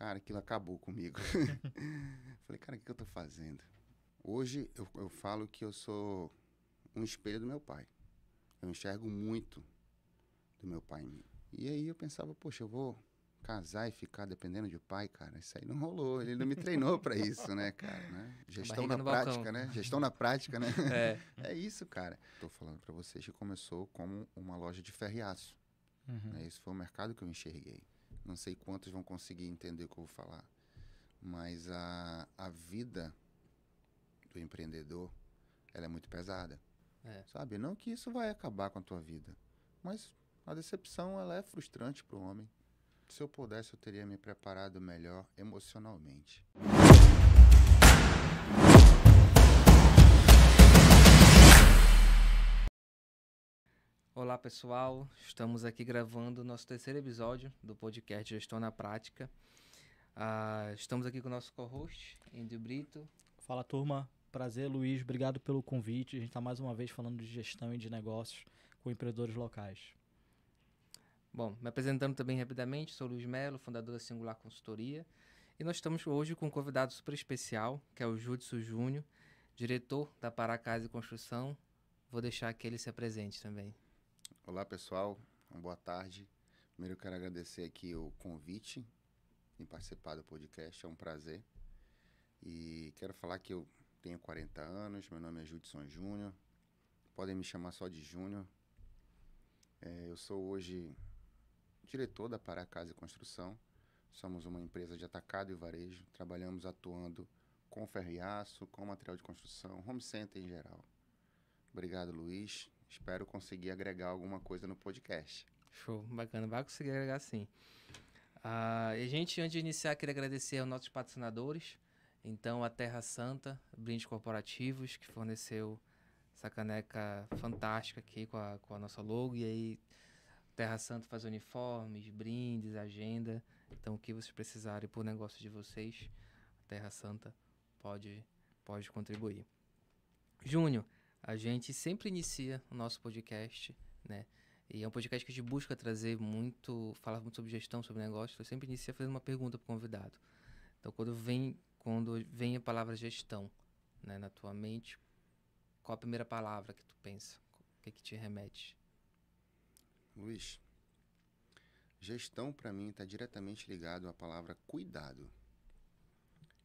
Cara, aquilo acabou comigo. Falei, cara, o que eu tô fazendo? Hoje eu falo que eu sou um espelho do meu pai. Eu enxergo muito do meu pai em mim. E aí eu pensava, poxa, eu vou casar e ficar dependendo de pai, cara. Isso aí não rolou. Ele não me treinou pra isso, né, cara? Né? A Gestão barriga na no balcão. prática, né? Gestão na prática, né? É. É isso, cara. Tô falando pra vocês que começou como uma loja de ferro e aço. Né? Esse foi o mercado que eu enxerguei. Não sei quantos vão conseguir entender o que eu vou falar. Mas a vida do empreendedor, ela é muito pesada. É. Sabe? Não que isso vai acabar com a tua vida. Mas a decepção, ela é frustrante pro homem. Se eu pudesse, eu teria me preparado melhor emocionalmente. Olá, pessoal. Estamos aqui gravando o nosso terceiro episódio do podcast Gestão na Prática. Estamos aqui com o nosso co-host, Índio Brito. Fala, turma. Prazer, Luiz. Obrigado pelo convite. A gente está mais uma vez falando de gestão e de negócios com empreendedores locais. Bom, me apresentando também rapidamente, sou Luiz Melo, fundador da Singular Consultoria. E nós estamos hoje com um convidado super especial, que é o Judson Júnior, diretor da Pará Casa e Construção. Vou deixar que ele se apresente também. Olá, pessoal. Uma boa tarde. Primeiro, eu quero agradecer aqui o convite em participar do podcast. É um prazer. E quero falar que eu tenho 40 anos. Meu nome é Judson Júnior. Podem me chamar só de Júnior. Eu sou hoje diretor da Pará Casa e Construção. Somos uma empresa de atacado e varejo. Trabalhamos atuando com ferro e aço, com material de construção, home center em geral. Obrigado, Luiz. Espero conseguir agregar alguma coisa no podcast. Show, bacana. Vai conseguir agregar sim. E a gente, antes de iniciar, queria agradecer aos nossos patrocinadores. Então, a Terra Santa, brindes corporativos, que forneceu essa caneca fantástica aqui com a nossa logo. E aí, Terra Santa faz uniformes, brindes, agenda. Então, o que vocês precisarem para o negócio de vocês, a Terra Santa pode contribuir. Júnior, a gente sempre inicia o nosso podcast, né? E é um podcast que a gente busca trazer falar muito sobre gestão, sobre negócio. Eu sempre inicia fazendo uma pergunta para o convidado. Então, quando vem a palavra gestão, né, na tua mente, qual a primeira palavra que tu pensa? O que te remete? Luiz, gestão para mim está diretamente ligado à palavra cuidado.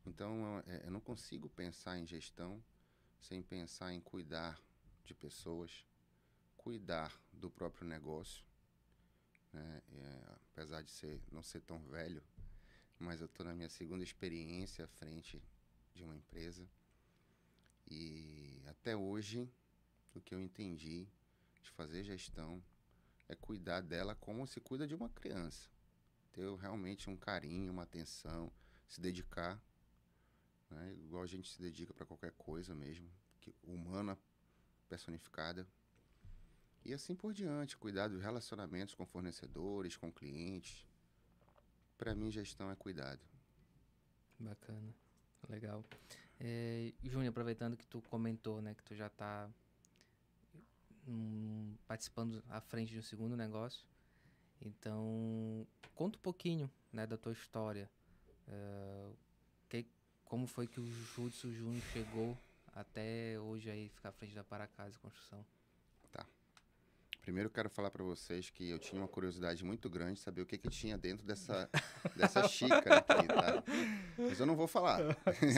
Então, eu não consigo pensar em gestão sem pensar em cuidar de pessoas, cuidar do próprio negócio, né? Apesar de não ser tão velho, mas eu estou na minha segunda experiência à frente de uma empresa e até hoje o que eu entendi de fazer gestão é cuidar dela como se cuida de uma criança, ter realmente um carinho, uma atenção, se dedicar, né? Igual a gente se dedica para qualquer coisa mesmo, humana personificada. E assim por diante, cuidar dos relacionamentos com fornecedores, com clientes. Para mim, gestão é cuidado. Bacana, legal. Júnior, aproveitando que tu comentou, né, que tu já está participando à frente de um segundo negócio, então conta um pouquinho, né, da tua história. Como foi que o Judson Júnior chegou até hoje aí ficar à frente da Pará Casa e Construção? Tá. Primeiro eu quero falar para vocês que eu tinha uma curiosidade muito grande de saber o que tinha dentro dessa xícara aqui, tá? Mas eu não vou falar.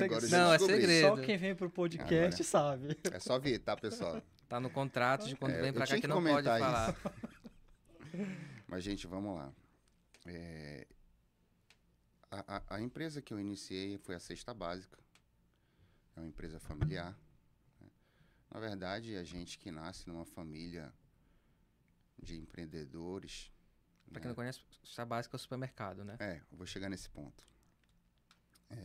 Agora eu já Não, é descobri. segredo. Só quem vem pro podcast sabe. É só vir, tá, pessoal? Tá no contrato de quando vem pra cá tinha que que não pode comentar falar. Mas, gente, vamos lá. A empresa que eu iniciei foi a Cesta Básica. É uma empresa familiar. Né? Na verdade, a gente que nasce numa família de empreendedores... Pra quem não conhece, Cesta Básica é o supermercado, né? Eu vou chegar nesse ponto.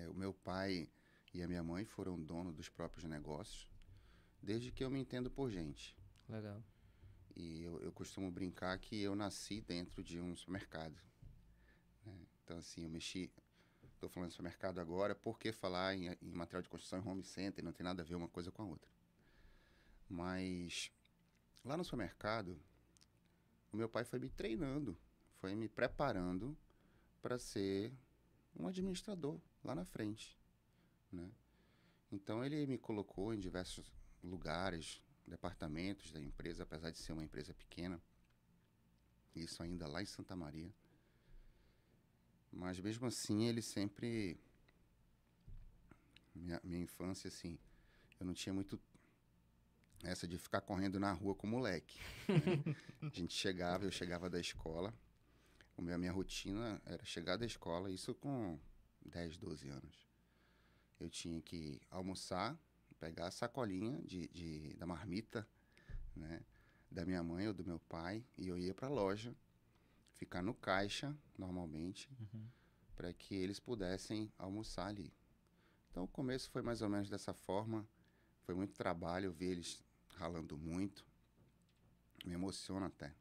O meu pai e a minha mãe foram donos dos próprios negócios desde que eu me entendo por gente. Legal. E eu costumo brincar que eu nasci dentro de um supermercado. Né? Então, assim, eu mexi... Estou falando de supermercado agora, por que falar em material de construção e home center? Não tem nada a ver uma coisa com a outra. Mas, lá no supermercado, o meu pai foi me treinando, foi me preparando para ser um administrador lá na frente, né? Então, ele me colocou em diversos lugares, departamentos da empresa, apesar de ser uma empresa pequena, isso ainda lá em Santa Maria. Mas, mesmo assim, ele sempre... Minha infância, assim, eu não tinha muito essa de ficar correndo na rua com moleque, né? Eu chegava da escola, a minha rotina era chegar da escola, isso com 10, 12 anos. Eu tinha que almoçar, pegar a sacolinha da marmita, né, da minha mãe ou do meu pai, e eu ia para a loja, ficar no caixa, normalmente, para que eles pudessem almoçar ali. Então, o começo foi mais ou menos dessa forma. Foi muito trabalho, eu vi eles ralando muito. Me emociona até.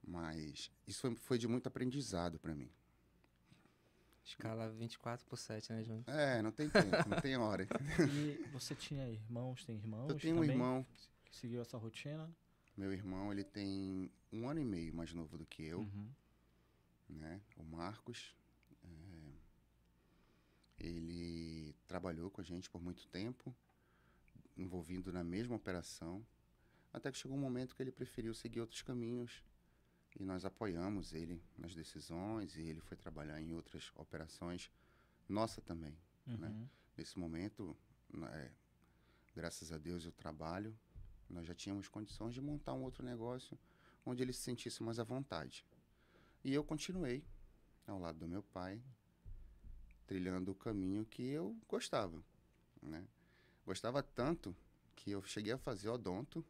Mas isso foi de muito aprendizado para mim. Escala 24/7, né, Júnior? Não tem tempo, não tem hora. E você tinha irmãos, tem irmãos Eu tenho um também irmão. que seguiu essa rotina? Meu irmão, ele tem 1 ano e meio mais novo do que eu, né? O Marcos. Ele trabalhou com a gente por muito tempo, envolvido na mesma operação, até que chegou um momento que ele preferiu seguir outros caminhos e nós apoiamos ele nas decisões e ele foi trabalhar em outras operações, nossa também, né? Nesse momento, graças a Deus e o trabalho, nós já tínhamos condições de montar um outro negócio onde ele se sentisse mais à vontade. E eu continuei ao lado do meu pai, trilhando o caminho que eu gostava, né? Gostava tanto que eu cheguei a fazer odonto.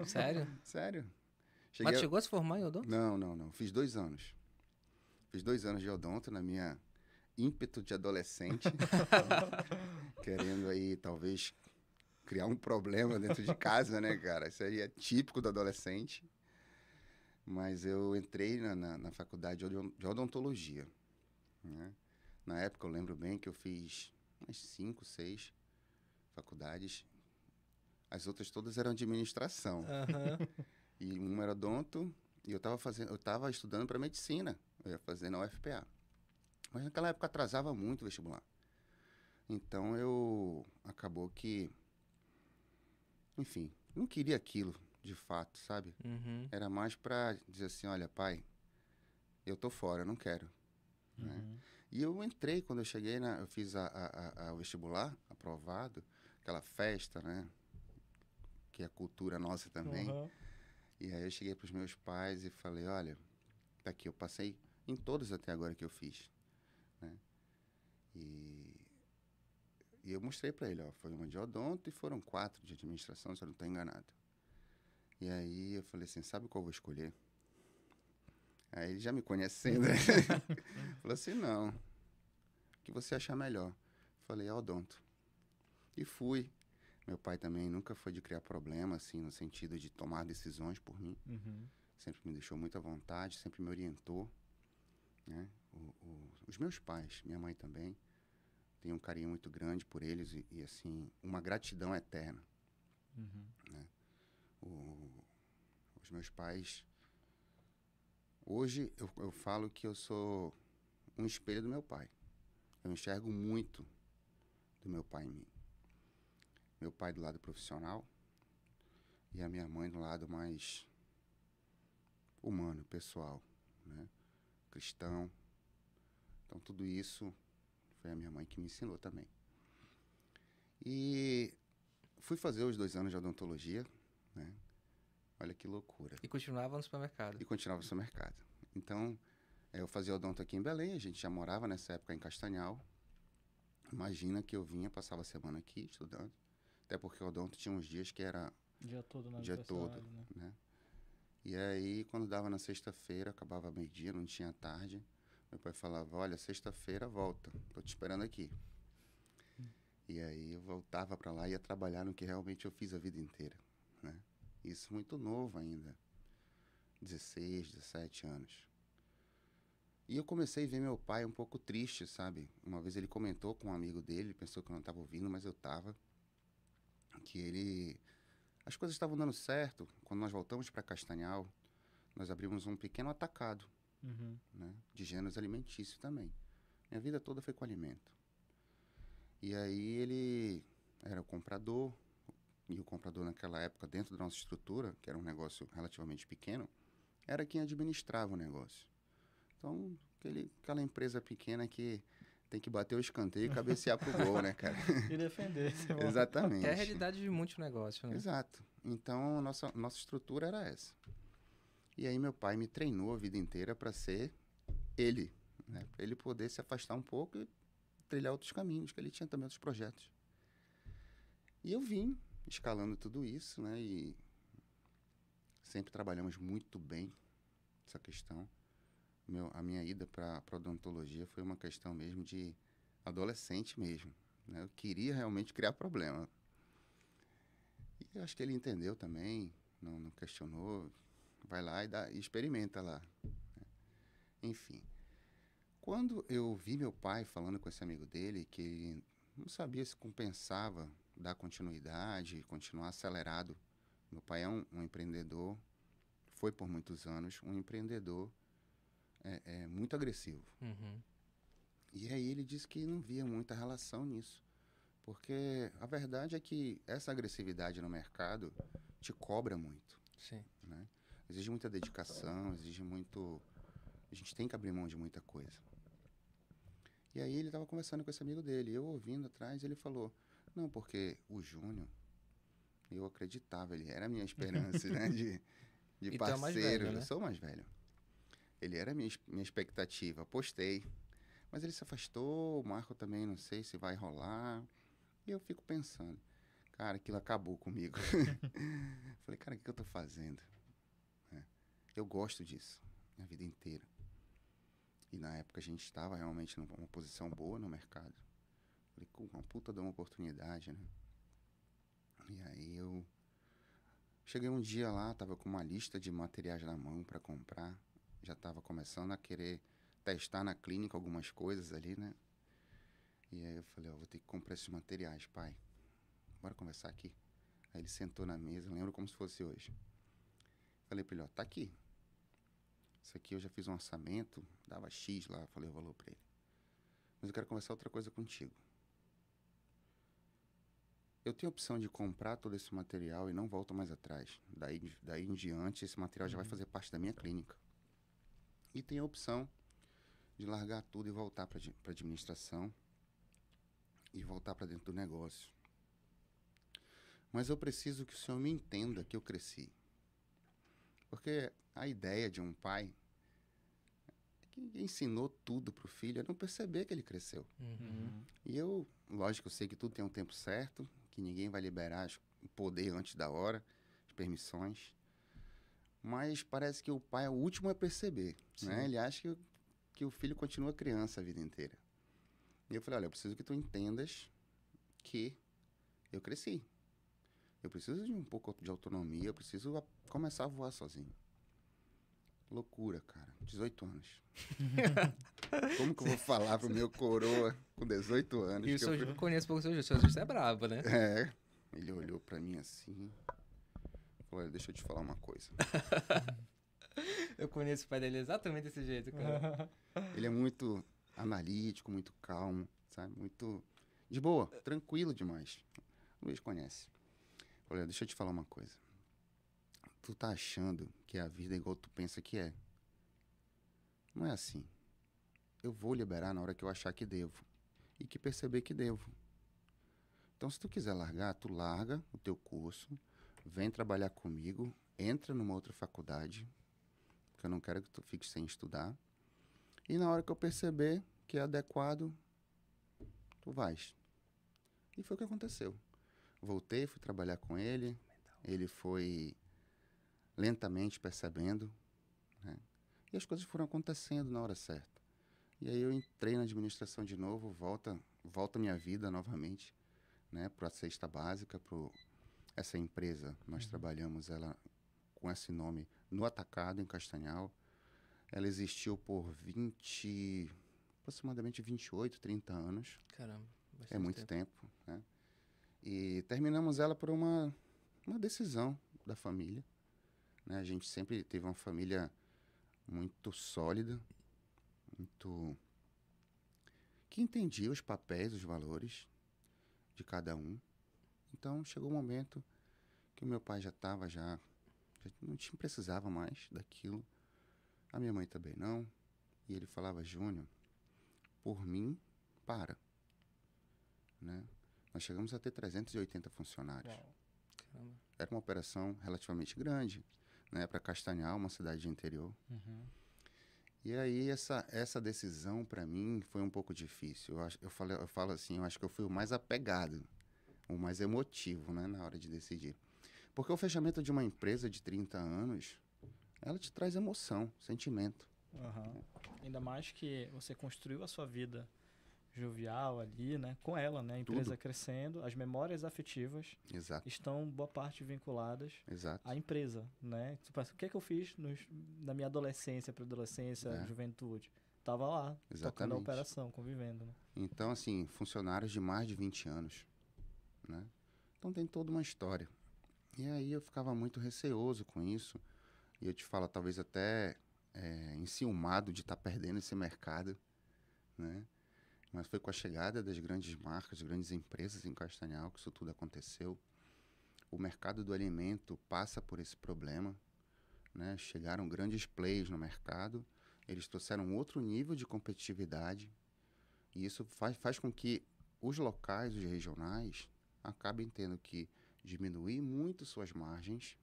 Sério? Sério. Mas chegou a se formar em odonto? Não. Fiz 2 anos. Fiz 2 anos de odonto na minha ímpeto de adolescente, querendo aí, talvez, criar um problema dentro de casa, né, cara? Isso aí é típico do adolescente. Mas eu entrei na faculdade de odontologia, né? Na época, eu lembro bem que eu fiz umas 5, 6 faculdades. As outras todas eram administração. E uma era odonto, e eu estava estudando para medicina. Eu ia fazer na UFPA. Mas naquela época atrasava muito o vestibular. Então, acabou que... Enfim, não queria aquilo, de fato, sabe? Era mais para dizer assim, olha, pai, eu tô fora, eu não quero. Né? E eu entrei, quando eu cheguei, eu fiz o vestibular, aprovado, aquela festa, né? Que é a cultura nossa também. E aí eu cheguei para os meus pais e falei, olha, tá aqui, eu passei em todos até agora que eu fiz, né? E eu mostrei para ele, ó, foi uma de odonto e foram 4 de administração, se eu não estou enganado. E aí eu falei assim, sabe qual eu vou escolher? Aí ele já me conhecendo, né? Falou assim, não, o que você achar melhor? Falei, é odonto. E fui. Meu pai também nunca foi de criar problema, assim, no sentido de tomar decisões por mim. Sempre me deixou muito à vontade, sempre me orientou, né? Os meus pais, minha mãe também, tenho um carinho muito grande por eles e assim, uma gratidão eterna, né? Os meus pais... Hoje eu falo que eu sou um espelho do meu pai. Eu enxergo muito do meu pai em mim. Meu pai do lado profissional e a minha mãe do lado mais humano, pessoal, né? Cristão. Então, tudo isso foi a minha mãe que me ensinou também. E fui fazer os 2 anos de odontologia, né? Olha que loucura. E continuava no supermercado. E continuava no supermercado. Então, eu fazia odonto aqui em Belém, a gente já morava nessa época em Castanhal. Imagina que eu vinha, passava a semana aqui estudando. Até porque o odonto tinha uns dias que era... Dia todo na dia todo, universidade, né? E aí, quando dava na sexta-feira, acabava meio-dia, não tinha tarde, meu pai falava, olha, sexta-feira volta, tô te esperando aqui. E aí eu voltava para lá e ia trabalhar no que realmente eu fiz a vida inteira, né? Isso muito novo ainda, 16, 17 anos. E eu comecei a ver meu pai um pouco triste, sabe? Uma vez ele comentou com um amigo dele, pensou que eu não estava ouvindo, mas eu estava, que as coisas estavam dando certo. Quando nós voltamos para Castanhal, nós abrimos um pequeno atacado né? De gêneros alimentícios também. Minha vida toda foi com alimento. E aí ele era o comprador, e o comprador naquela época, dentro da nossa estrutura, que era um negócio relativamente pequeno, era quem administrava o negócio. Então, aquela empresa pequena que tem que bater o escanteio e cabecear pro gol, né, cara? E defender. Exatamente. É a realidade de muitos negócios, né? Exato. Então, nossa estrutura era essa. E aí meu pai me treinou a vida inteira para ser ele, né? Para ele poder se afastar um pouco e trilhar outros caminhos, que ele tinha também outros projetos. E eu vim escalando tudo isso, né? E sempre trabalhamos muito bem essa questão. A minha ida para a odontologia foi uma questão mesmo de adolescente mesmo, né? Eu queria realmente criar problema. E eu acho que ele entendeu também, não questionou. Vai lá e experimenta lá. Enfim. Quando eu vi meu pai falando com esse amigo dele, que não sabia se compensava dar continuidade, continuar acelerado. Meu pai é um empreendedor, foi por muitos anos um empreendedor muito agressivo. Uhum. E aí ele disse que não via muita relação nisso. Porque a verdade é que essa agressividade no mercado te cobra muito. Sim. Né? Exige muita dedicação, exige muito... A gente tem que abrir mão de muita coisa. E aí ele estava conversando com esse amigo dele, eu ouvindo atrás, ele falou, não, porque o Júnior, eu acreditava, ele era a minha esperança, né, de E tu é parceiro. mais velho, né? Eu sou mais velho. Ele era a minha expectativa, apostei. Mas ele se afastou, o Marco também, não sei se vai rolar. E eu fico pensando, cara, aquilo acabou comigo. Falei, cara, o que eu tô fazendo? Eu gosto disso, minha vida inteira. E na época a gente estava realmente numa posição boa no mercado. Falei, uma puta de uma oportunidade, né? E aí eu cheguei um dia lá, tava com uma lista de materiais na mão para comprar. Já tava começando a querer testar na clínica algumas coisas ali, né? E aí eu falei, vou ter que comprar esses materiais, pai. Bora conversar aqui. Aí ele sentou na mesa, lembro como se fosse hoje. Falei pra ele, tá aqui. Isso aqui eu já fiz um orçamento, dava X lá, falei o valor pra ele. Mas eu quero conversar outra coisa contigo. Eu tenho a opção de comprar todo esse material e não volto mais atrás. Daí em diante, esse material já vai fazer parte da minha clínica. E tem a opção de largar tudo e voltar para a administração e voltar para dentro do negócio. Mas eu preciso que o senhor me entenda que eu cresci. Porque a ideia de um pai que ensinou tudo pro filho é não perceber que ele cresceu. Uhum. E eu, lógico, eu sei que tudo tem um tempo certo, que ninguém vai liberar o poder antes da hora, as permissões. Mas parece que o pai é o último a perceber, né? Ele acha que o filho continua criança a vida inteira. E eu falei, olha, eu preciso que tu entendas que eu cresci. Eu preciso de um pouco de autonomia, eu preciso começar a voar sozinho. Loucura, cara. 18 anos. Como que eu vou falar pro meu coroa com 18 anos? E o seu Júnior, conheço pouco o seu Júnior. O seu Júnior é brabo, né? É. Ele olhou pra mim assim. Falou, olha, deixa eu te falar uma coisa. Eu conheço o pai dele exatamente desse jeito, cara. Ele é muito analítico, muito calmo, sabe? Muito de boa, tranquilo demais. O Luiz conhece. Olha, deixa eu te falar uma coisa. Tu tá achando que a vida é igual tu pensa que é. Não é assim. Eu vou liberar na hora que eu achar que devo. E que perceber que devo. Então, se tu quiser largar, tu larga o teu curso, vem trabalhar comigo, entra numa outra faculdade, porque eu não quero que tu fique sem estudar. E na hora que eu perceber que é adequado, tu vais. E foi o que aconteceu. Voltei, fui trabalhar com ele. Ele foi lentamente percebendo, né? E as coisas foram acontecendo na hora certa. E aí eu entrei na administração de novo, volta a minha vida novamente, né, para a cesta básica, para essa empresa. Nós trabalhamos ela com esse nome no atacado, em Castanhal. Ela existiu por aproximadamente 28, 30 anos. Caramba. É muito tempo, né? E terminamos ela por uma decisão da família, né? A gente sempre teve uma família muito sólida, muito que entendia os papéis, os valores de cada um. Então chegou um momento que o meu pai já não precisava mais daquilo. A minha mãe também não. E ele falava: Júnior, por mim, para. Né? Nós chegamos a ter 380 funcionários. Uau. Caramba. Era uma operação relativamente grande, né, para Castanhal, uma cidade de interior. Uhum. E aí essa decisão para mim foi um pouco difícil. Eu falo assim, eu acho que eu fui o mais apegado, o mais emotivo, né, na hora de decidir. Porque o fechamento de uma empresa de 30 anos, ela te traz emoção, sentimento. Uhum. Ainda mais que você construiu a sua vida jovial ali, né, com ela, né, a empresa Tudo. crescendo, as memórias afetivas Exato, estão boa parte vinculadas exato. à empresa, né? Tipo, o que é que eu fiz na minha adolescência, pré-adolescência, juventude? Tava lá, tocando a Exatamente. operação, convivendo, né? Então, assim, funcionários de mais de 20 anos, né? Então tem toda uma história. E aí eu ficava muito receoso com isso. E eu te falo, talvez até enciumado de estar perdendo esse mercado, né? Mas foi com a chegada das grandes marcas, grandes empresas em Castanhal que isso tudo aconteceu. O mercado do alimento passa por esse problema, né? Chegaram grandes players no mercado, eles trouxeram um outro nível de competitividade, e isso faz com que os locais, os regionais, acabem tendo que diminuir muito suas margens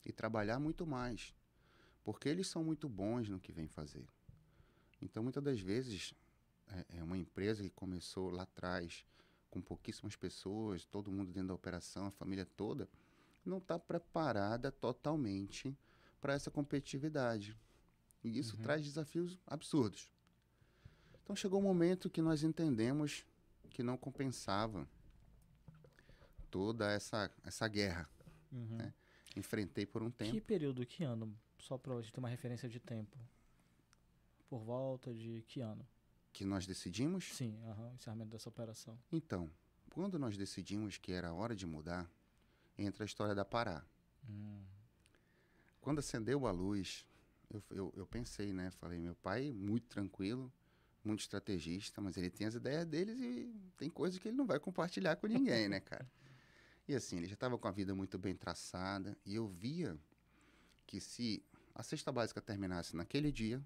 e trabalhar muito mais, porque eles são muito bons no que vêm fazer. Então, muitas das vezes, é uma empresa que começou lá atrás com pouquíssimas pessoas, todo mundo dentro da operação, a família toda, não está preparada totalmente para essa competitividade. E isso traz desafios absurdos. Então chegou um momento que nós entendemos que não compensava toda essa guerra. Uhum. Né? Enfrentei por um tempo. Que período, que ano? Só para a gente ter uma referência de tempo. Por volta de que ano? Que nós decidimos? Sim, o encerramento dessa operação. Então, quando nós decidimos que era hora de mudar, entra a história da Pará. Quando acendeu a luz, eu pensei, né? Falei, meu pai, muito tranquilo, muito estrategista, mas ele tem as ideias deles e tem coisas que ele não vai compartilhar com ninguém, né, cara? E assim, ele já estava com a vida muito bem traçada e eu via que se a cesta básica terminasse naquele dia,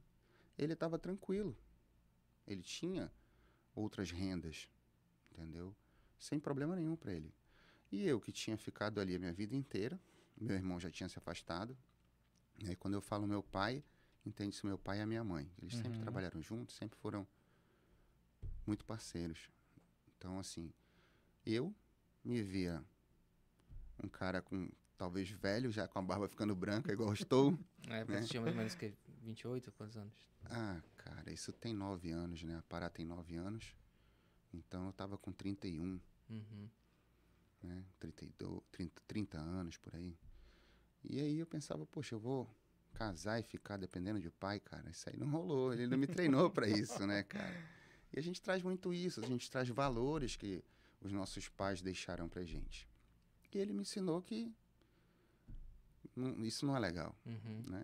ele estava tranquilo. Ele tinha outras rendas, entendeu? Sem problema nenhum para ele. E eu, que tinha ficado ali a minha vida inteira, meu irmão já tinha se afastado. E aí, quando eu falo meu pai, entende-se meu pai e a minha mãe. Eles sempre trabalharam juntos, sempre foram muito parceiros. Então, assim, eu me via um cara com, talvez velho, já com a barba ficando branca, igual eu estou. Você tinha mais ou menos que 28, quantos anos? Ah, cara, isso tem 9 anos, né? A Pará tem 9 anos. Então, eu tava com 31, né? 32, 30 anos, por aí. E aí eu pensava, poxa, eu vou casar e ficar dependendo de pai, cara. Isso aí não rolou, ele não me treinou para isso, né, cara? E a gente traz muito isso, a gente traz valores que os nossos pais deixaram pra gente. E ele me ensinou que isso não é legal, né?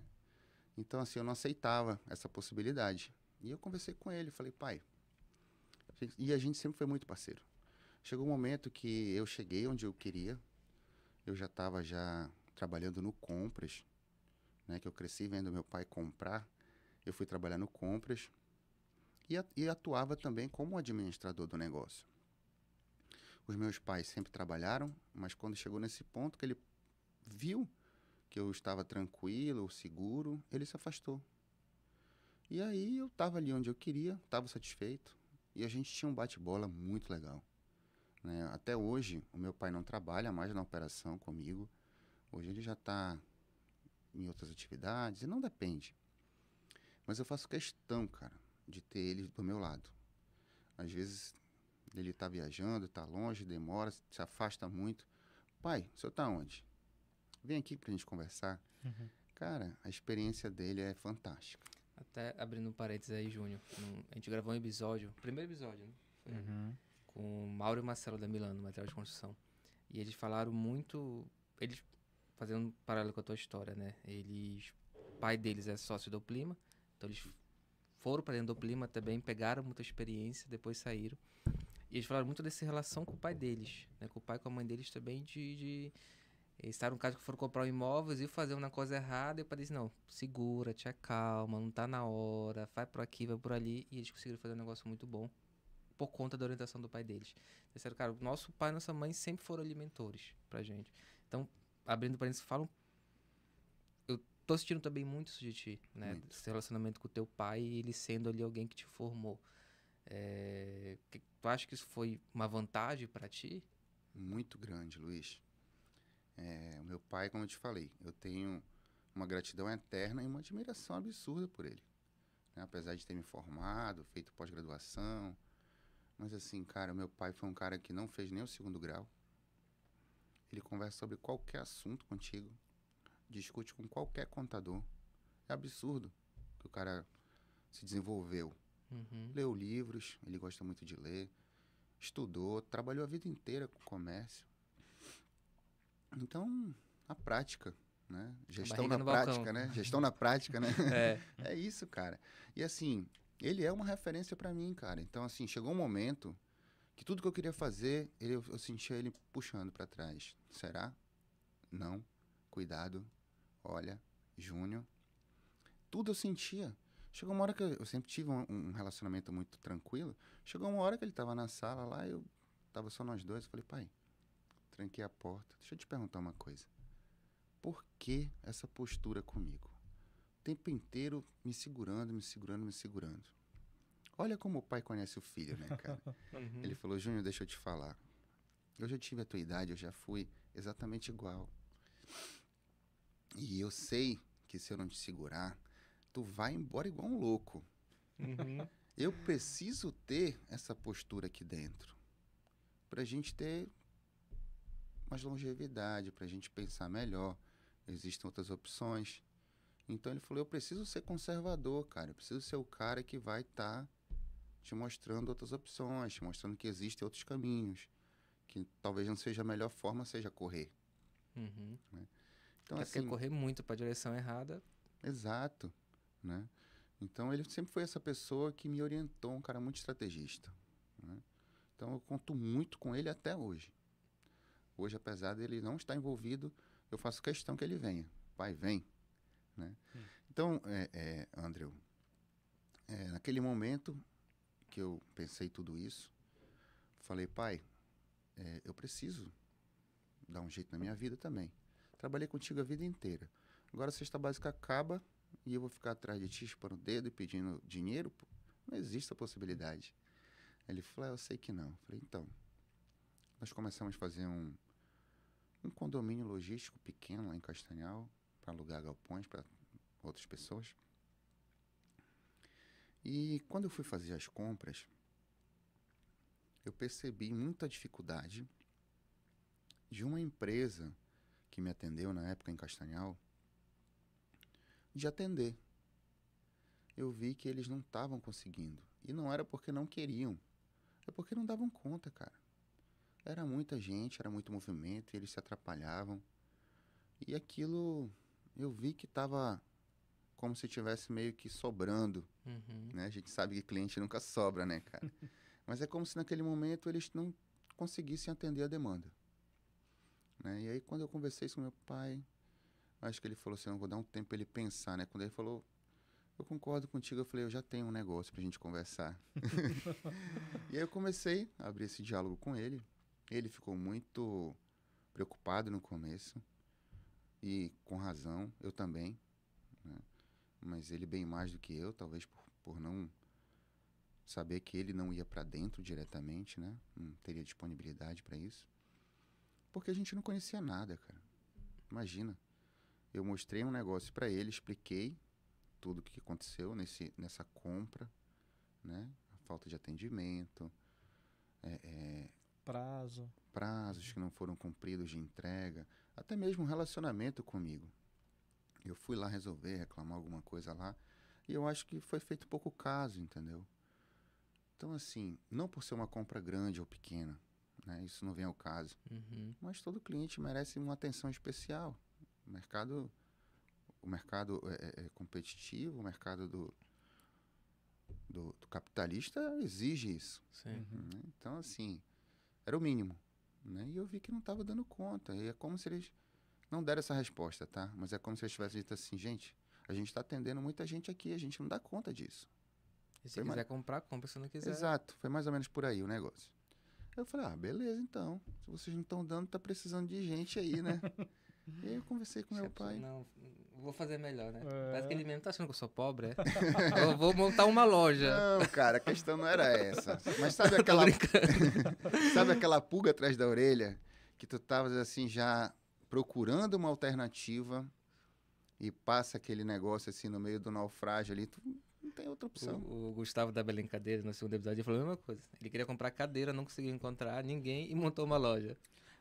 Então, assim, eu não aceitava essa possibilidade. E eu conversei com ele, falei, pai... E a gente sempre foi muito parceiro. Chegou um momento que eu cheguei onde eu queria. Eu já estava trabalhando no Compras, né? Que eu cresci vendo meu pai comprar. Eu fui trabalhar no Compras. E atuava também como administrador do negócio. Os meus pais sempre trabalharam, mas quando chegou nesse ponto que ele viu que eu estava tranquilo, seguro, ele se afastou. E aí eu estava ali onde eu queria, estava satisfeito. E a gente tinha um bate-bola muito legal. Né? Até hoje, o meu pai não trabalha mais na operação comigo. Hoje ele já está em outras atividades e não depende. Mas eu faço questão, cara, de ter ele do meu lado. Às vezes ele está viajando, está longe, demora, se afasta muito. Pai, o senhor está onde? Vem aqui pra gente conversar. Cara, a experiência dele é fantástica. Até abrindo um parênteses aí, Júnior, a gente gravou um episódio, primeiro episódio, né? Foi com o Mauro e Marcelo da Milano, material de construção. E eles falaram muito, eles fazendo um paralelo com a tua história, né? O pai deles é sócio do Plima, Então eles foram para dentro do Plima também, pegaram muita experiência, depois saíram. E eles falaram muito dessa relação com o pai deles, né? Com o pai e com a mãe deles também, eles estavam no caso que foram comprar um imóvel e fazer uma coisa errada, e o pai disse, não, segura, te acalma, não tá na hora, vai por aqui, vai por ali. E eles conseguiram fazer um negócio muito bom por conta da orientação do pai deles. Eles disseram, cara, nosso pai e nossa mãe sempre foram alimentores pra gente. Então, abrindo parênteses, falam. Eu tô sentindo também muito isso de ti, né? Muito. Esse relacionamento com o teu pai e ele sendo ali alguém que te formou. Tu acha que isso foi uma vantagem pra ti? Muito grande, Luiz. O meu pai, como eu te falei, eu tenho uma gratidão eterna e uma admiração absurda por ele, né? Apesar de ter me formado, feito pós-graduação, mas assim, cara, meu pai foi um cara que não fez nem o 2º grau. Ele conversa sobre qualquer assunto contigo, discute com qualquer contador. É absurdo que o cara se desenvolveu. Uhum. Leu livros, ele gosta muito de ler, estudou, trabalhou a vida inteira com comércio. Então, a prática, né? Gestão barriga na no prática, balcão. né? Gestão na prática, né? É. É isso, cara. E assim, ele é uma referência pra mim, cara. Então, assim, chegou um momento que tudo que eu queria fazer, eu sentia ele puxando pra trás. Será? Não. Cuidado. Olha, Júnior. Tudo eu sentia. Chegou uma hora que eu sempre tive um relacionamento muito tranquilo. Chegou uma hora que ele tava na sala lá, eu tava só nós dois. Eu falei, pai, tranquei a porta. Deixa eu te perguntar uma coisa. Por que essa postura comigo? O tempo inteiro me segurando, me segurando, me segurando. Olha como o pai conhece o filho, né, cara? Uhum. Ele falou, Júnior, deixa eu te falar. Eu já tive a tua idade, eu já fui exatamente igual. E eu sei que se eu não te segurar, tu vai embora igual um louco. Uhum. Eu preciso ter essa postura aqui dentro. Pra gente ter mais longevidade, pra gente pensar melhor. Existem outras opções. Então ele falou, eu preciso ser conservador, cara. Eu preciso ser o cara que vai estar te mostrando outras opções, te mostrando que existem outros caminhos. Que talvez não seja a melhor forma, seja correr. Uhum. Então, Porque assim, correr muito pra direção errada. exato, né? Então ele sempre foi essa pessoa que me orientou, um cara muito estrategista, né? Então eu conto muito com ele até hoje. Hoje, apesar dele não estar envolvido, eu faço questão que ele venha. Pai, vem, né? Então, Andrew, naquele momento que eu pensei tudo isso, falei, pai, eu preciso dar um jeito na minha vida também. Trabalhei contigo a vida inteira. Agora a cesta básica acaba e eu vou ficar atrás de ti, chupando o dedo e pedindo dinheiro? Pô, não existe a possibilidade. Ele falou, eu sei que não. Eu falei, então, nós começamos a fazer um condomínio logístico pequeno lá em Castanhal, para alugar galpões para outras pessoas. E quando eu fui fazer as compras, eu percebi muita dificuldade de uma empresa que me atendeu na época em Castanhal, de atender. Eu vi que eles não estavam conseguindo. E não era porque não queriam, é porque não davam conta, cara. Era muita gente, era muito movimento, e eles se atrapalhavam. E aquilo, eu vi que estava como se tivesse meio que sobrando, Uhum. né? A gente sabe que cliente nunca sobra, né, cara? Mas é como se naquele momento eles não conseguissem atender a demanda, né? E aí quando eu conversei isso com meu pai, acho que ele falou assim, eu vou dar um tempo pra ele pensar, né? Quando ele falou, eu concordo contigo, eu falei, eu já tenho um negócio pra gente conversar. E aí eu comecei a abrir esse diálogo com ele. Ele ficou muito preocupado no começo, e com razão, eu também, né? Mas ele bem mais do que eu, talvez por não saber que ele não ia pra dentro diretamente, né? Não teria disponibilidade pra isso. Porque a gente não conhecia nada, cara. Imagina. Eu mostrei um negócio pra ele, expliquei tudo o que aconteceu nessa compra, né? A falta de atendimento, prazos que não foram cumpridos de entrega, até mesmo um relacionamento comigo. Eu fui lá resolver, reclamar alguma coisa lá, e eu acho que foi feito pouco caso, entendeu? Então, assim, não por ser uma compra grande ou pequena, né? Isso não vem ao caso. Uhum. Mas todo cliente merece uma atenção especial. O mercado é competitivo, o mercado do capitalista exige isso. Sim. Né? Então, assim, era o mínimo. Né? E eu vi que não estava dando conta. E é como se eles não deram essa resposta, tá? Mas é como se eles tivessem dito assim, gente, a gente está atendendo muita gente aqui, a gente não dá conta disso. E se Foi quiser comprar, compra. Se não quiser... Exato, foi mais ou menos por aí o negócio. Eu falei, beleza então. Se vocês não estão dando, tá precisando de gente aí, né? E aí eu conversei com meu pai. Não, vou fazer melhor, né? É. Parece que ele mesmo tá achando que eu sou pobre, é? Eu vou montar uma loja. Não, cara, a questão não era essa. Mas sabe aquela, sabe aquela pulga atrás da orelha? Que tu tavas assim já procurando uma alternativa e passa aquele negócio assim no meio do naufrágio ali, tu não tem outra opção. O Gustavo da Belém Cadeira, no segundo episódio, ele falou a mesma coisa. Ele queria comprar cadeira, não conseguiu encontrar ninguém e montou uma loja.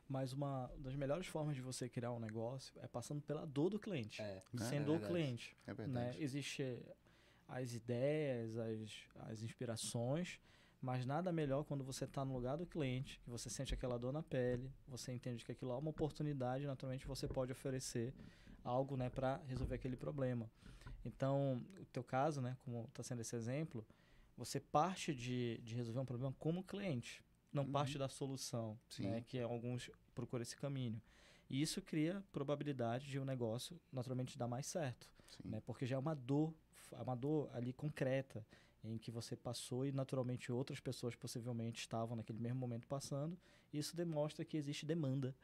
Mas uma das melhores formas de você criar um negócio é passando pela dor do cliente. Sendo é o verdade. cliente. É Né? verdade. Existem as ideias, as inspirações, mas nada melhor quando você está no lugar do cliente, que você sente aquela dor na pele, você entende que aquilo é uma oportunidade, naturalmente você pode oferecer algo, né, para resolver aquele problema. Então, o teu caso, né, como está sendo esse exemplo, você parte de resolver um problema como cliente, não parte da solução, Sim. né, que alguns procuram esse caminho. E isso cria probabilidade de um negócio, naturalmente, dar mais certo, Sim. né, porque já é uma dor ali concreta, em que você passou e, naturalmente, outras pessoas possivelmente estavam naquele mesmo momento passando. Isso demonstra que existe demanda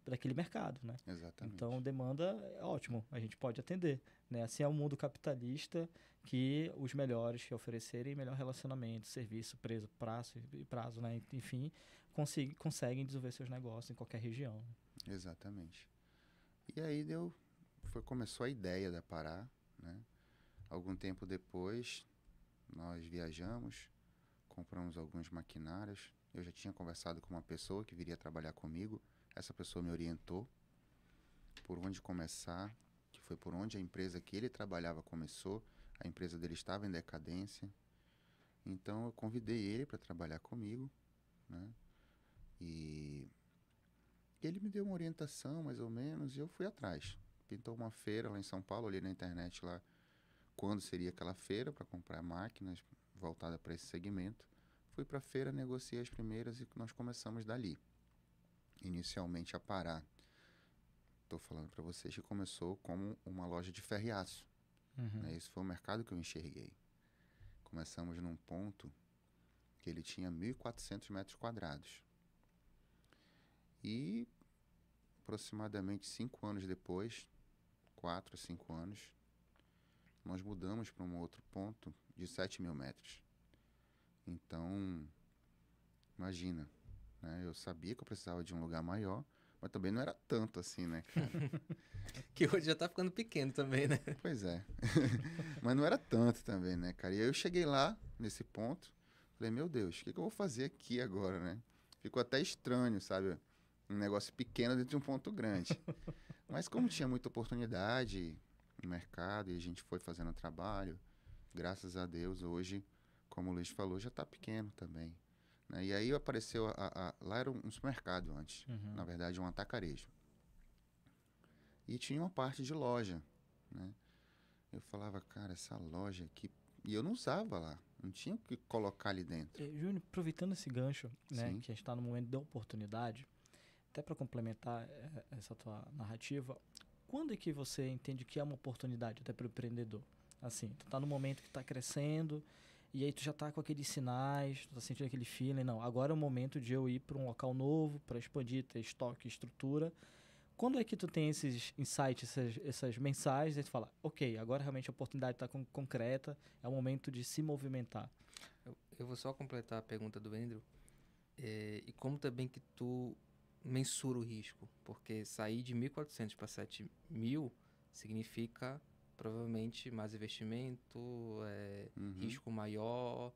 para aquele mercado, né? Exatamente. Então, demanda é ótimo, a gente pode atender, né? Assim é o mundo capitalista, que os melhores que oferecerem melhor relacionamento, serviço, prazo, né? Enfim, conseguem desenvolver seus negócios em qualquer região. Exatamente. E aí começou a ideia da Pará, né? Algum tempo depois, nós viajamos, compramos alguns maquinários. Eu já tinha conversado com uma pessoa que viria trabalhar comigo. Essa pessoa me orientou por onde começar, que foi por onde a empresa que ele trabalhava começou. A empresa dele estava em decadência. Então, eu convidei ele para trabalhar comigo, né? E ele me deu uma orientação, mais ou menos, e eu fui atrás. Pintou uma feira lá em São Paulo, ali na internet, lá, quando seria aquela feira para comprar máquinas voltadas para esse segmento. Fui para a feira, negociei as primeiras e nós começamos dali. Inicialmente a Pará, estou falando para vocês que começou como uma loja de ferro e aço. Né? Esse foi o mercado que eu enxerguei. Começamos num ponto que ele tinha 1.400 metros quadrados. E aproximadamente 5 anos depois, 4 a 5 anos, nós mudamos para um outro ponto de 7.000 metros. Então, imagina, né? Eu sabia que eu precisava de um lugar maior, mas também não era tanto assim, né, cara? Que hoje já tá ficando pequeno também, né? Pois é. Mas não era tanto também, né, cara? E aí eu cheguei lá, nesse ponto, falei, meu Deus, o que eu vou fazer aqui agora, né? Ficou até estranho, sabe? Um negócio pequeno dentro de um ponto grande. Mas como tinha muita oportunidade no mercado e a gente foi fazendo trabalho, graças a Deus, hoje, como o Luiz falou, já está pequeno também. Né? E aí apareceu, lá era um supermercado antes, na verdade um atacarejo. E tinha uma parte de loja, né? Eu falava, cara, essa loja aqui... E eu não usava lá, não tinha o que colocar ali dentro. Júnior, aproveitando esse gancho, né, Sim. que a gente está no momento da oportunidade, até para complementar essa tua narrativa, quando é que você entende que é uma oportunidade até para o empreendedor? Assim, tu tá no momento que está crescendo e aí tu já tá com aqueles sinais, tu tá sentindo aquele feeling, não, agora é o momento de eu ir para um local novo, para expandir, ter estoque, estrutura. Quando é que tu tem esses insights, essas mensagens, e tu fala, ok, agora realmente a oportunidade está concreta, é o momento de se movimentar? Eu vou só completar a pergunta do Andrew. E como também que tu mensura o risco? Porque sair de 1.400 para 7.000 significa provavelmente mais investimento, risco maior.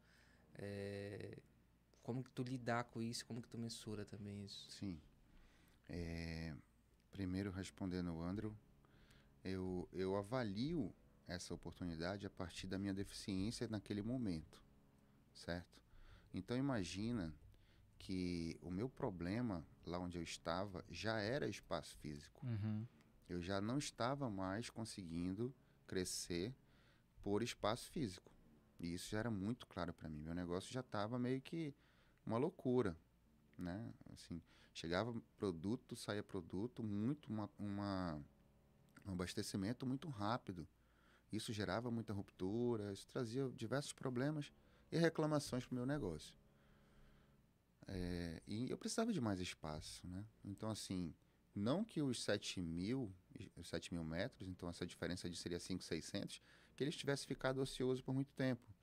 Como que tu lidar com isso? Como que tu mensura também isso? Sim. Primeiro, respondendo o Andrew, eu avalio essa oportunidade a partir da minha deficiência naquele momento, certo? Então, imagina que o meu problema, lá onde eu estava, já era espaço físico. Eu já não estava mais conseguindo crescer por espaço físico. E isso já era muito claro para mim. Meu negócio já estava meio que uma loucura, né? Assim, chegava produto, saía produto, um abastecimento muito rápido. Isso gerava muita ruptura, isso trazia diversos problemas e reclamações para o meu negócio. E eu precisava de mais espaço, né? Então, assim, não que os 7.000 metros, então essa diferença de seria 5.600, que eles tivessem ficado ocioso por muito tempo.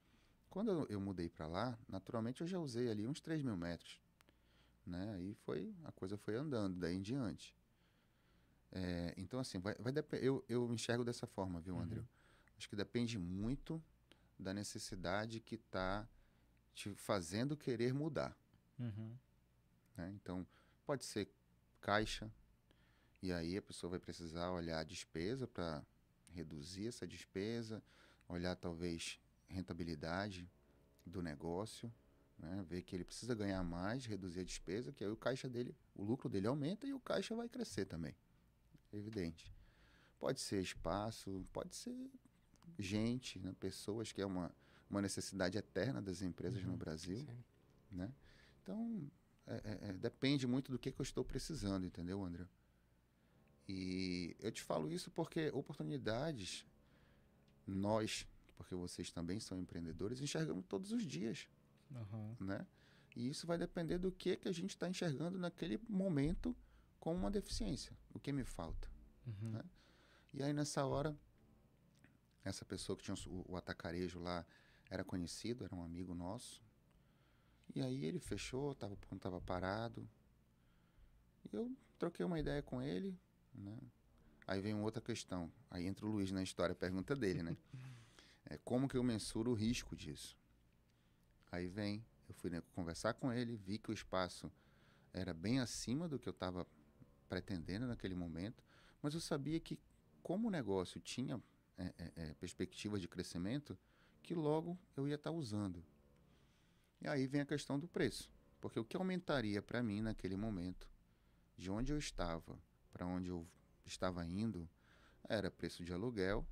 Quando eu mudei para lá, naturalmente eu já usei ali uns 3.000 metros, né? Aí a coisa foi andando daí em diante. Então, assim, eu enxergo dessa forma, viu, André? Acho que depende muito da necessidade que está te fazendo querer mudar. Né? Então, pode ser caixa, e aí a pessoa vai precisar olhar a despesa para reduzir essa despesa, olhar talvez rentabilidade do negócio, né? Ver que ele precisa ganhar mais, reduzir a despesa, que aí o lucro dele aumenta e o caixa vai crescer também. Evidente. Pode ser espaço, pode ser gente, né? Pessoas, que é uma necessidade eterna das empresas no Brasil. Né? Então, depende muito do que eu estou precisando, entendeu, André? E eu te falo isso porque oportunidades, porque vocês também são empreendedores, enxergamos todos os dias. Né? E isso vai depender do que a gente está enxergando naquele momento com uma deficiência, o que me falta. Né? E aí, nessa hora, essa pessoa que tinha o atacarejo lá era conhecido, era um amigo nosso. E aí ele fechou, estava parado. E eu troquei uma ideia com ele, né? Aí vem uma outra questão. Aí entra o Luiz na história, a pergunta dele, né? Como que eu mensuro o risco disso? Aí eu fui, né, conversar com ele, vi que o espaço era bem acima do que eu estava pretendendo naquele momento, mas eu sabia que, como o negócio tinha perspectivas de crescimento, que logo eu ia estar usando. E aí vem a questão do preço, porque o que aumentaria para mim naquele momento, de onde eu estava para onde eu estava indo, era preço de aluguel,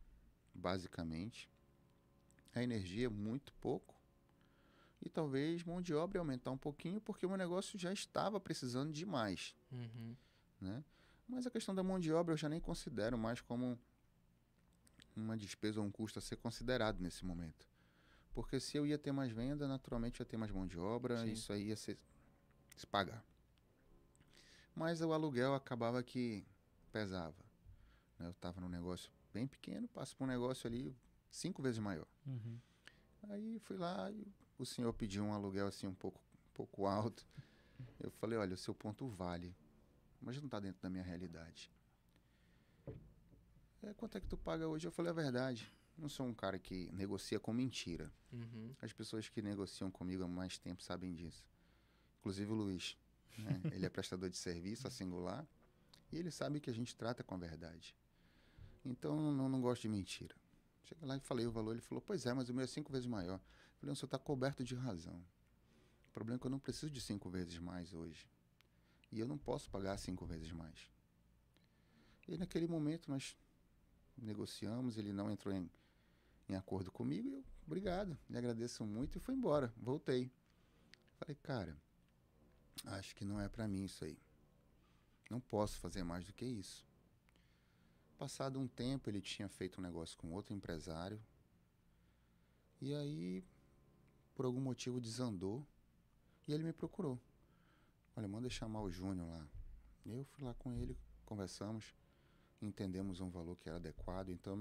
basicamente, a energia muito pouco, e talvez mão de obra aumentar um pouquinho, porque o meu negócio já estava precisando de mais. Né? Mas a questão da mão de obra eu já nem considero mais como uma despesa ou um custo a ser considerado nesse momento. Porque se eu ia ter mais venda, naturalmente eu ia ter mais mão de obra, Sim. Isso aí ia se pagar. Mas o aluguel acabava que pesava. Né? Eu estava num negócio bem pequeno, passo para um negócio ali 5 vezes maior. Aí fui lá e o senhor pediu um aluguel assim um pouco alto. Eu falei, olha, o seu ponto vale, mas não está dentro da minha realidade. Quanto é que tu paga hoje? Eu falei a verdade. Não sou um cara que negocia com mentira. As pessoas que negociam comigo há mais tempo sabem disso. Inclusive o Luiz. Né? Ele é prestador de serviço, a Singular, e ele sabe que a gente trata com a verdade. Então, não gosto de mentira. Cheguei lá e falei o valor, ele falou, pois é, mas o meu é 5 vezes maior. Eu falei, o senhor está coberto de razão. O problema é que eu não preciso de 5 vezes mais hoje. E eu não posso pagar 5 vezes mais. E naquele momento nós negociamos, ele não entrou em acordo comigo, e eu, obrigado, lhe agradeço muito, e fui embora, voltei. Falei, cara, acho que não é para mim isso aí. Não posso fazer mais do que isso. Passado um tempo, ele tinha feito um negócio com outro empresário, e aí, por algum motivo, desandou, e ele me procurou. Olha, manda chamar o Júnior lá. Eu fui lá com ele, conversamos, entendemos um valor que era adequado. Então, o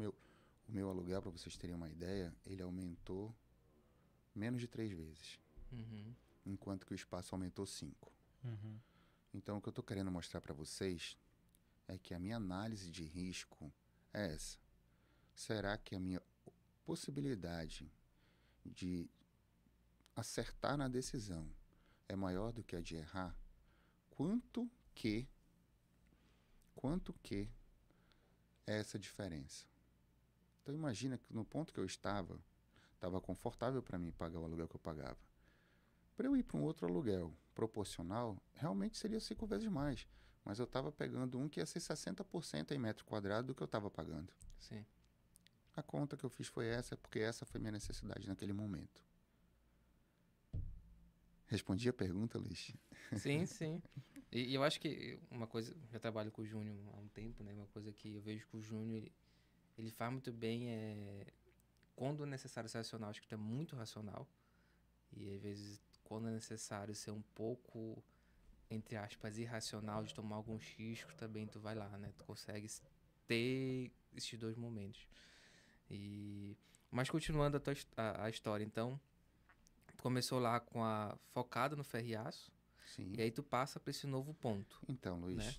meu aluguel, para vocês terem uma ideia, ele aumentou menos de 3 vezes. Enquanto que o espaço aumentou 5. Então, o que eu estou querendo mostrar para vocês é que a minha análise de risco é essa. Será que a minha possibilidade de acertar na decisão é maior do que a de errar? Quanto que é essa diferença? Então imagina que no ponto que eu estava confortável para mim pagar o aluguel que eu pagava. Para eu ir para um outro aluguel proporcional, realmente seria 5 vezes mais. Mas eu estava pegando um que ia ser 60% em metro quadrado do que eu estava pagando. Sim. A conta que eu fiz foi essa, porque essa foi minha necessidade naquele momento. Respondi a pergunta, Luiz? Sim, sim. E eu acho que uma coisa, já trabalho com o Júnior há um tempo, né? Uma coisa que eu vejo que o Júnior, ele faz muito bem quando é necessário ser racional, acho que tu é muito racional. E às vezes, quando é necessário ser um pouco, entre aspas, irracional, de tomar alguns riscos, também tu vai lá, né? Tu consegue ter esses dois momentos. Mas continuando a história, então, tu começou lá focado no ferriaço, Sim. e aí tu passa para esse novo ponto. Então, Luiz, né?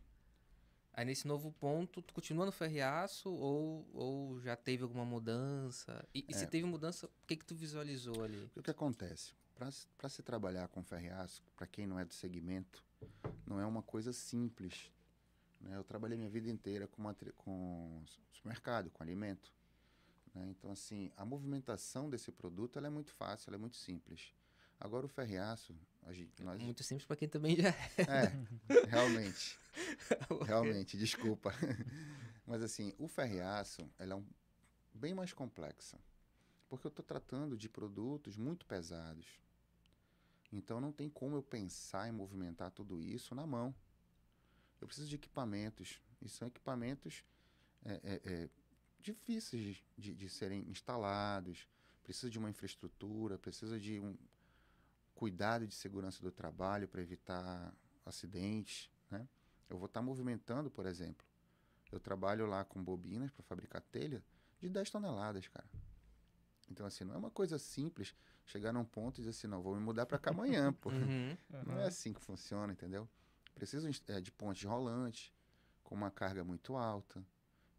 Aí nesse novo ponto, tu continua no ferriaço ou já teve alguma mudança? E se teve mudança, o que tu visualizou ali? o que acontece? Para se trabalhar com ferro-aço, para quem não é do segmento, não é uma coisa simples. Né? Eu trabalhei minha vida inteira com supermercado, com alimento. Né? Então, assim, a movimentação desse produto ela é muito fácil, ela é muito simples. Agora, o ferro-aço, nós... Muito simples para quem também já realmente. Realmente, desculpa. Mas, assim, o ferro-aço, ela é bem mais complexa. Porque eu estou tratando de produtos muito pesados. Então, não tem como eu pensar em movimentar tudo isso na mão. Eu preciso de equipamentos. E são equipamentos difíceis de serem instalados. Precisa de uma infraestrutura, precisa de um cuidado de segurança do trabalho para evitar acidentes. Né? Eu vou estar movimentando, por exemplo. Eu trabalho lá com bobinas para fabricar telha de 10 toneladas, cara. Então, assim, não é uma coisa simples chegar num ponto e dizer assim, não, vou me mudar para cá amanhã, pô. Não é assim que funciona, entendeu? Preciso de pontes rolantes, com uma carga muito alta.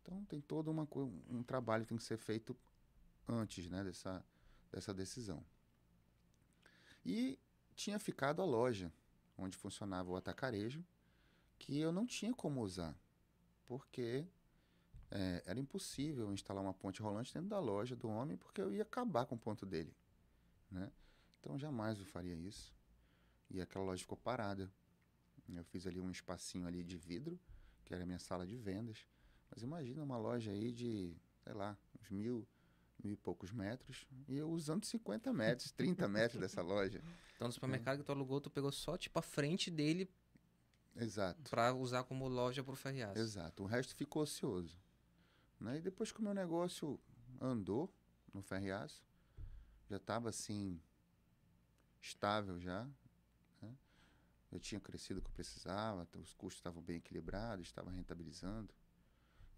Então, tem todo um trabalho que tem que ser feito antes, né, dessa decisão. E tinha ficado a loja, onde funcionava o atacarejo, que eu não tinha como usar, porque era impossível instalar uma ponte rolante dentro da loja do homem, porque eu ia acabar com o ponto dele. Né? Então, jamais eu faria isso. E aquela loja ficou parada. Eu fiz ali um espacinho ali de vidro, que era a minha sala de vendas. Mas imagina uma loja aí de, sei lá, uns 1.000 e poucos metros, e eu usando 50 metros, 30 metros dessa loja. Então, no supermercado que tu alugou, tu pegou só, tipo, a frente dele. Exato. Para usar como loja pro ferriaço. Exato. O resto ficou ocioso. Né? E depois que o meu negócio andou no ferriaço, já estava assim, estável já. Né? Eu tinha crescido o que eu precisava, os custos estavam bem equilibrados, estava rentabilizando.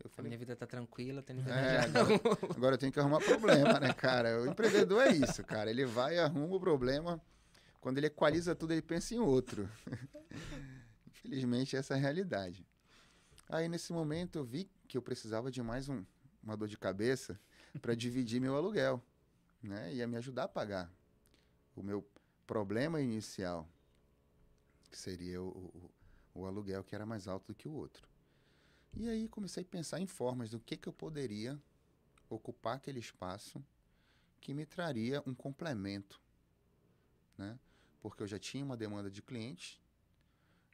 Eu falei, minha vida tá tranquila, tem que agora eu tenho que arrumar problema, né, cara? O empreendedor é isso, cara. Ele vai e arruma o problema. Quando ele equaliza tudo, ele pensa em outro. Infelizmente, essa é a realidade. Aí, nesse momento, eu vi que eu precisava de mais uma dor de cabeça para dividir meu aluguel. Né? Ia me ajudar a pagar o meu problema inicial, que seria o aluguel, que era mais alto do que o outro. E aí comecei a pensar em formas do que eu poderia ocupar aquele espaço que me traria um complemento, né? Porque eu já tinha uma demanda de clientes,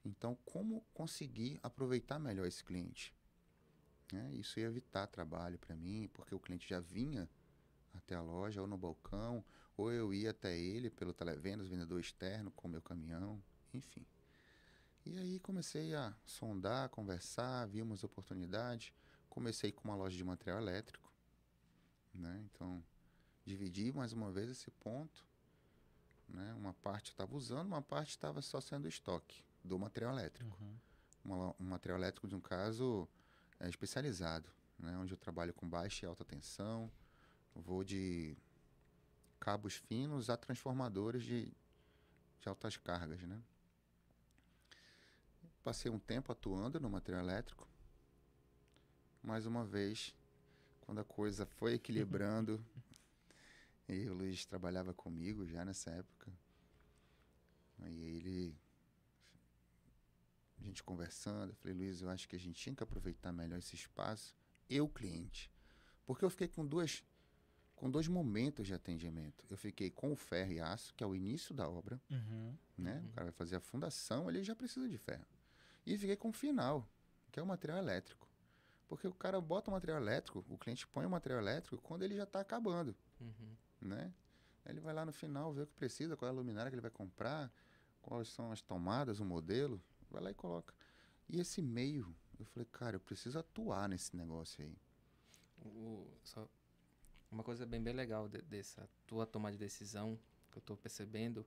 então como conseguir aproveitar melhor esse cliente? Né? Isso ia evitar trabalho para mim, porque o cliente já vinha até a loja, ou no balcão, ou eu ia até ele pelo televendas, vendedor externo, com o meu caminhão, enfim. E aí comecei a sondar, conversar, vi umas oportunidades. Comecei com uma loja de material elétrico, né? Então, dividi mais uma vez esse ponto. Né? Uma parte estava usando, uma parte estava só sendo estoque do material elétrico. Um material elétrico, de um caso, especializado, né? Onde eu trabalho com baixa e alta tensão. Vou de cabos finos a transformadores de altas cargas, né? Passei um tempo atuando no material elétrico. Mais uma vez, quando a coisa foi equilibrando, e o Luiz trabalhava comigo já nessa época. Aí a gente conversando, eu falei, Luiz, eu acho que a gente tinha que aproveitar melhor esse espaço, eu cliente. Porque eu fiquei com dois momentos de atendimento. Eu fiquei com o ferro e aço, que é o início da obra. Né? O cara vai fazer a fundação, ele já precisa de ferro. E fiquei com o final, que é o material elétrico. Porque o cara bota o material elétrico, o cliente põe o material elétrico quando ele já está acabando, Uhum. né? Ele vai lá no final ver o que precisa, qual é a luminária que ele vai comprar, quais são as tomadas, o modelo, vai lá e coloca. E esse meio, eu falei, cara, eu preciso atuar nesse negócio aí. Só uma coisa bem legal dessa tua toma de decisão, que eu tô percebendo,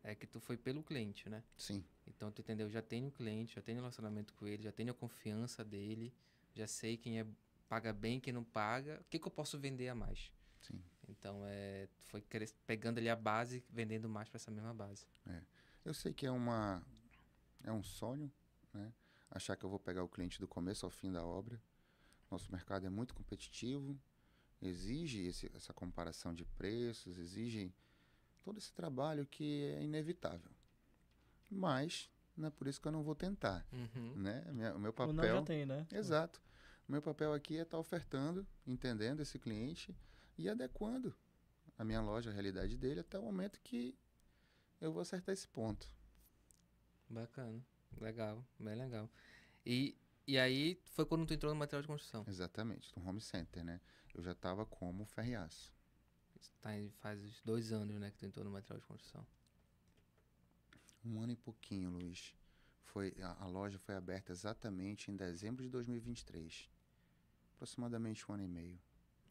é que tu foi pelo cliente, né? Sim, Então, tu entendeu? Já tenho o cliente, já tenho relacionamento com ele, já tenho a confiança dele, já sei quem paga bem, quem não paga, o que que eu posso vender a mais? sim. Então, tu foi pegando ali a base, vendendo mais para essa mesma base. Eu sei que é um sonho, né? Achar que eu vou pegar o cliente do começo ao fim da obra. Nosso mercado é muito competitivo, exige essa comparação de preços, exige todo esse trabalho que é inevitável. Mas não é por isso que eu não vou tentar, Uhum. né? O meu O não já papel, tem, né? exato. O meu papel aqui é estar ofertando, entendendo esse cliente e adequando a minha loja à realidade dele até o momento que eu vou acertar esse ponto. Bacana. Legal, bem legal. E aí, foi quando tu entrou no material de construção. Exatamente, no home center, né? Eu já estava como ferriaço. Faz uns 2 anos, né, que tu entrou no material de construção. 1 ano e pouquinho, Luiz. A loja foi aberta exatamente em dezembro de 2023. Aproximadamente 1 ano e meio.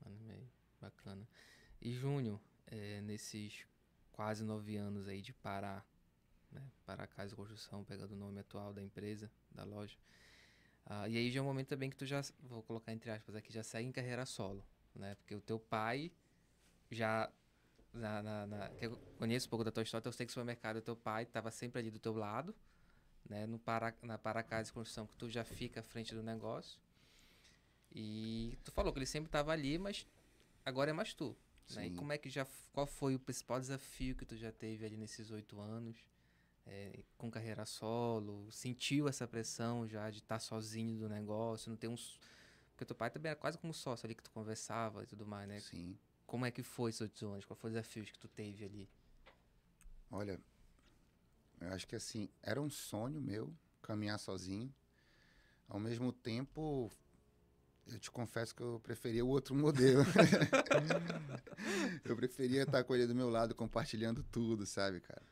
1 ano e meio. Bacana. E Júnior, nesses quase 9 anos aí de Pará, né? Pará Casa de Construção, pegando o nome atual da empresa, da loja. E aí já é um momento também que tu já, vou colocar entre aspas aqui, já segue em carreira solo, né? Porque o teu pai já, que eu conheço um pouco da tua história, então eu sei que o supermercado, o teu pai estava sempre ali do teu lado, né? Na Pará Casa de Construção, que tu já fica à frente do negócio. E tu falou que ele sempre estava ali, mas agora é mais tu, né? E Sim. como é que qual foi o principal desafio que tu já teve ali nesses 8 anos, com carreira solo? Sentiu essa pressão já de estar sozinho do negócio, não ter uns... Porque teu pai também era quase como sócio ali que tu conversava e tudo mais, né? Sim. Como é que foi esses 8 anos? Qual foi os desafios que tu teve ali? Olha, eu acho que assim, era um sonho meu caminhar sozinho. Ao mesmo tempo, eu te confesso que eu preferia o outro modelo. Eu preferia estar com ele do meu lado, compartilhando tudo, sabe, cara?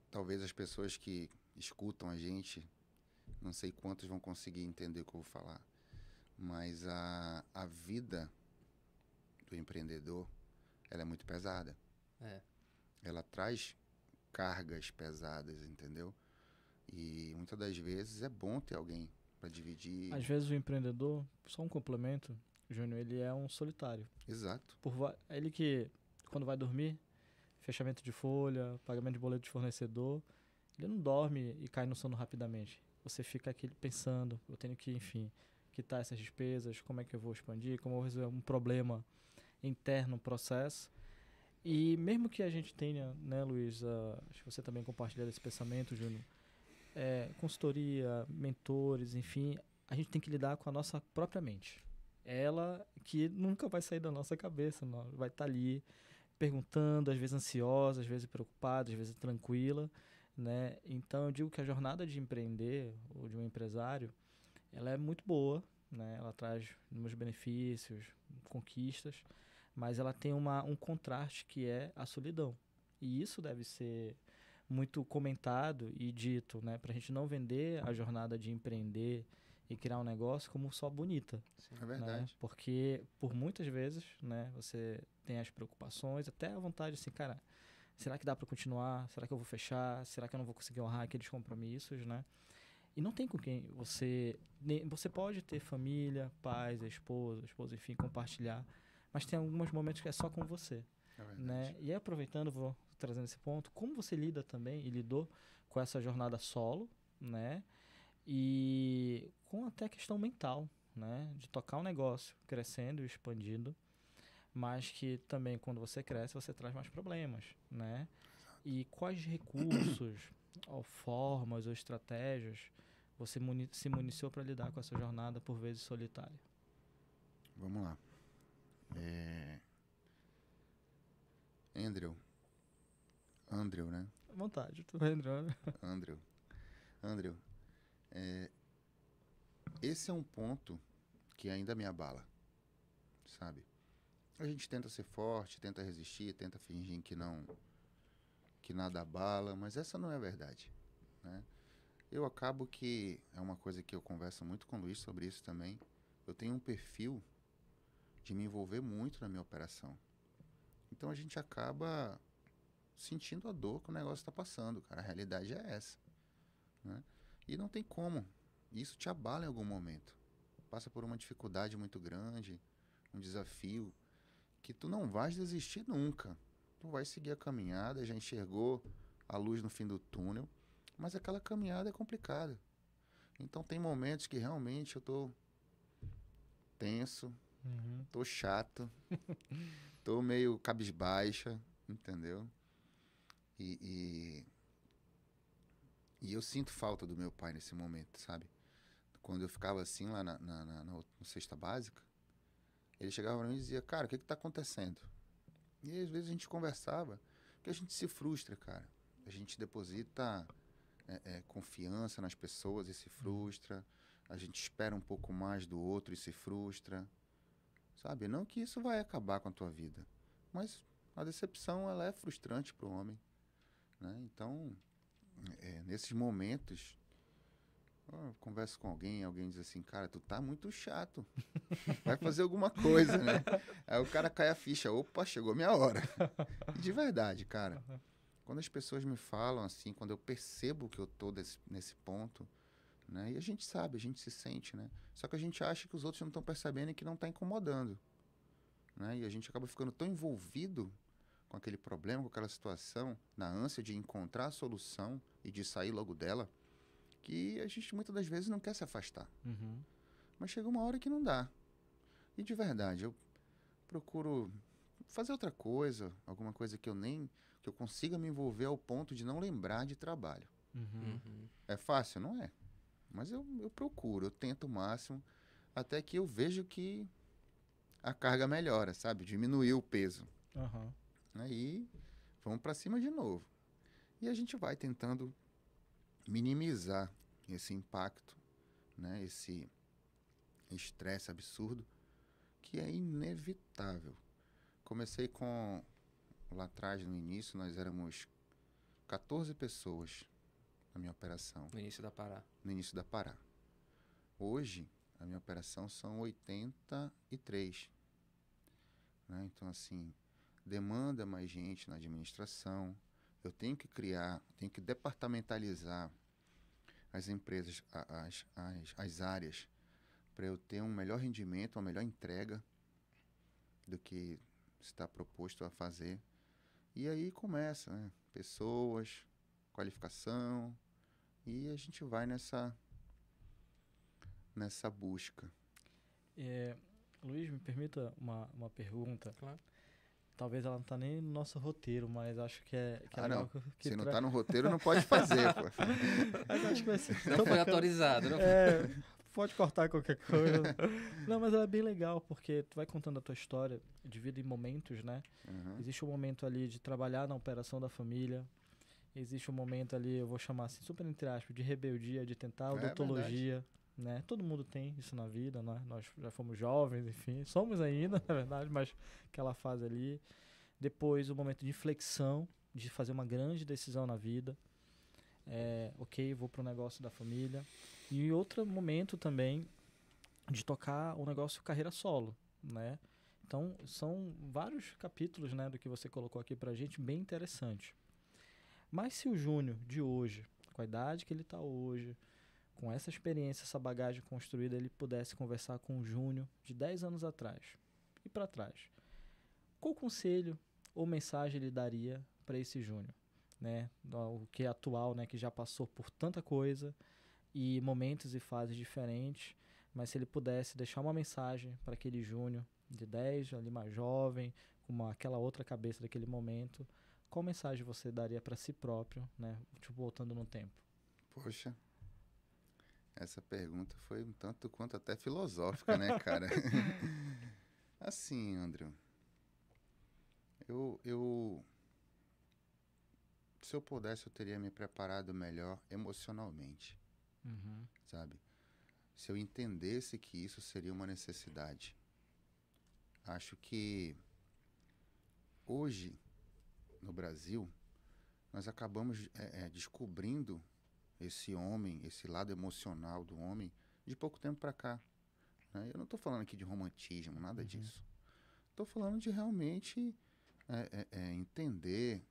Talvez as pessoas que escutam a gente, não sei quantos vão conseguir entender o que eu vou falar, mas a vida do empreendedor, ela é muito pesada. É. Ela traz cargas pesadas, entendeu? E muitas das vezes é bom ter alguém para dividir. Às vezes o empreendedor, só um complemento, Júnior, ele é um solitário. Exato. É ele que, quando vai dormir, fechamento de folha, pagamento de boleto de fornecedor, ele não dorme e cai no sono rapidamente. Você fica aqui pensando, eu tenho que, enfim, quitar essas despesas, como é que eu vou expandir, como eu vou resolver um problema interno no processo. E mesmo que a gente tenha, né, Luiz, acho que você também compartilha desse pensamento, Júnior, consultoria, mentores, enfim, a gente tem que lidar com a nossa própria mente. Ela que nunca vai sair da nossa cabeça, não, vai estar ali perguntando, às vezes ansiosa, às vezes preocupada, às vezes tranquila, né? Então eu digo que a jornada de empreender ou de um empresário, ela é muito boa, né? Ela traz inúmeros benefícios, conquistas, mas ela tem um contraste que é a solidão. E isso deve ser muito comentado e dito, né? Para a gente não vender a jornada de empreender e criar um negócio como só bonita. Sim. É verdade. Né? Porque por muitas vezes, né, você tem as preocupações, até a vontade assim, cara, será que dá para continuar? Será que eu vou fechar? Será que eu não vou conseguir honrar aqueles compromissos, né? E não tem com quem você pode ter família, pais, esposa, enfim, compartilhar, mas tem alguns momentos que é só com você, É verdade. né? E aí, aproveitando, vou trazendo esse ponto, como você lida também e lidou com essa jornada solo, né? E com até a questão mental, né? De tocar um negócio crescendo e expandindo, mas que também quando você cresce você traz mais problemas, né? E quais recursos, ou formas ou estratégias você se municiou para lidar com essa jornada por vezes solitária? Vamos lá. Andrew, né? À vontade, tô lembrando. Andrew. esse é um ponto que ainda me abala, sabe? A gente tenta ser forte, tenta resistir, tenta fingir que nada abala, mas essa não é a verdade, né? Eu acabo que, é uma coisa que eu converso muito com o Luiz sobre isso também, eu tenho um perfil de me envolver muito na minha operação. Então a gente acaba sentindo a dor que o negócio está passando, cara. A realidade é essa, né? E não tem como. Isso te abala em algum momento. Passa por uma dificuldade muito grande, um desafio, que tu não vais desistir nunca. Tu vai seguir a caminhada, já enxergou a luz no fim do túnel, mas aquela caminhada é complicada. Então tem momentos que realmente eu tô tenso, tô chato, tô meio cabisbaixa, entendeu? E, e eu sinto falta do meu pai nesse momento, sabe? Quando eu ficava assim lá na cesta básica, ele chegava pra mim e dizia, cara, o que que tá acontecendo? E aí, às vezes a gente conversava, porque a gente se frustra, cara. A gente deposita confiança nas pessoas e se frustra. A gente espera um pouco mais do outro e se frustra. Sabe? Não que isso vai acabar com a tua vida, mas a decepção, ela é frustrante pro homem, né? Então, nesses momentos, eu converso com alguém diz assim, cara, tu tá muito chato, vai fazer alguma coisa, né? Aí o cara cai a ficha, opa, chegou minha hora. E de verdade, cara, quando as pessoas me falam assim, quando eu percebo que eu tô nesse ponto, né? E a gente sabe, a gente se sente, né? Só que a gente acha que os outros não estão percebendo e que não tá incomodando, né? E a gente acaba ficando tão envolvido com aquele problema, com aquela situação, na ânsia de encontrar a solução e de sair logo dela, que a gente muitas das vezes não quer se afastar. Mas chega uma hora que não dá. E de verdade, eu procuro fazer outra coisa, alguma coisa que eu consiga me envolver ao ponto de não lembrar de trabalho. É fácil? Não é. Mas eu procuro, eu tento o máximo, até que eu vejo que a carga melhora, sabe? Diminuiu o peso. Aí vamos para cima de novo. E a gente vai tentando minimizar esse impacto, né? Esse estresse absurdo que é inevitável. Comecei lá atrás, no início, nós éramos 14 pessoas na minha operação. No início da Pará. No início da Pará. Hoje, a minha operação são 83. Né? Então, assim, demanda mais gente na administração. Eu tenho que tenho que departamentalizar as empresas, as áreas, para eu ter um melhor rendimento, uma melhor entrega do que está proposto a fazer. E aí começa, né? Pessoas, qualificação, e a gente vai nessa busca. Luiz, me permita uma pergunta. Claro. Talvez ela não tá nem no nosso roteiro, mas acho que é legal não. que Se não tá no roteiro, não pode fazer, pô. Mas acho que vai ser Não foi autorizado. Não pode cortar qualquer coisa. Não, mas ela é bem legal, porque tu vai contando a tua história, divide em momentos, né? Existe um momento ali de trabalhar na operação da família. Existe um momento ali, eu vou chamar assim, super entre aspas, de rebeldia, de tentar odontologia, né? Todo mundo tem isso na vida, né? Nós já fomos jovens, enfim, somos ainda, na verdade, mas aquela fase ali. Depois o momento de inflexão, de fazer uma grande decisão na vida. Ok, vou pro negócio da família. E outro momento também de tocar o negócio carreira solo, né? Então, são vários capítulos, né, do que você colocou aqui pra gente, bem interessante. Mas se o Júnior de hoje, com a idade que ele está hoje, com essa experiência, essa bagagem construída, ele pudesse conversar com o Júnior de 10 anos atrás e para trás, qual conselho ou mensagem ele daria para esse Júnior, né? O que é atual, né, que já passou por tanta coisa e momentos e fases diferentes, mas se ele pudesse deixar uma mensagem para aquele Júnior de 10, ali mais jovem, com aquela outra cabeça daquele momento, qual mensagem você daria para si próprio, né? Tipo, voltando no tempo? Poxa, essa pergunta foi um tanto quanto até filosófica, né, cara? Assim, André, se eu pudesse, eu teria me preparado melhor emocionalmente, sabe? se eu entendesse que isso seria uma necessidade. Acho que hoje, no Brasil, nós acabamos descobrindo esse homem, esse lado emocional do homem, de pouco tempo para cá. Né? Eu não estou falando aqui de romantismo, nada disso. Estou falando de realmente entender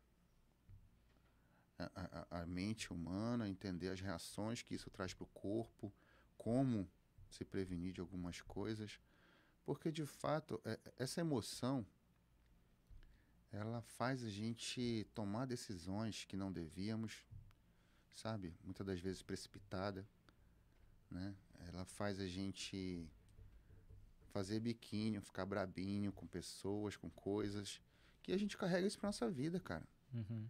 a mente humana, entender as reações que isso traz para o corpo, como se prevenir de algumas coisas. Porque, de fato, essa emoção, ela faz a gente tomar decisões que não devíamos, sabe? Muitas das vezes precipitada, né? Ela faz a gente fazer biquinho, ficar brabinho com pessoas, com coisas, que a gente carrega isso pra nossa vida, cara. Uhum.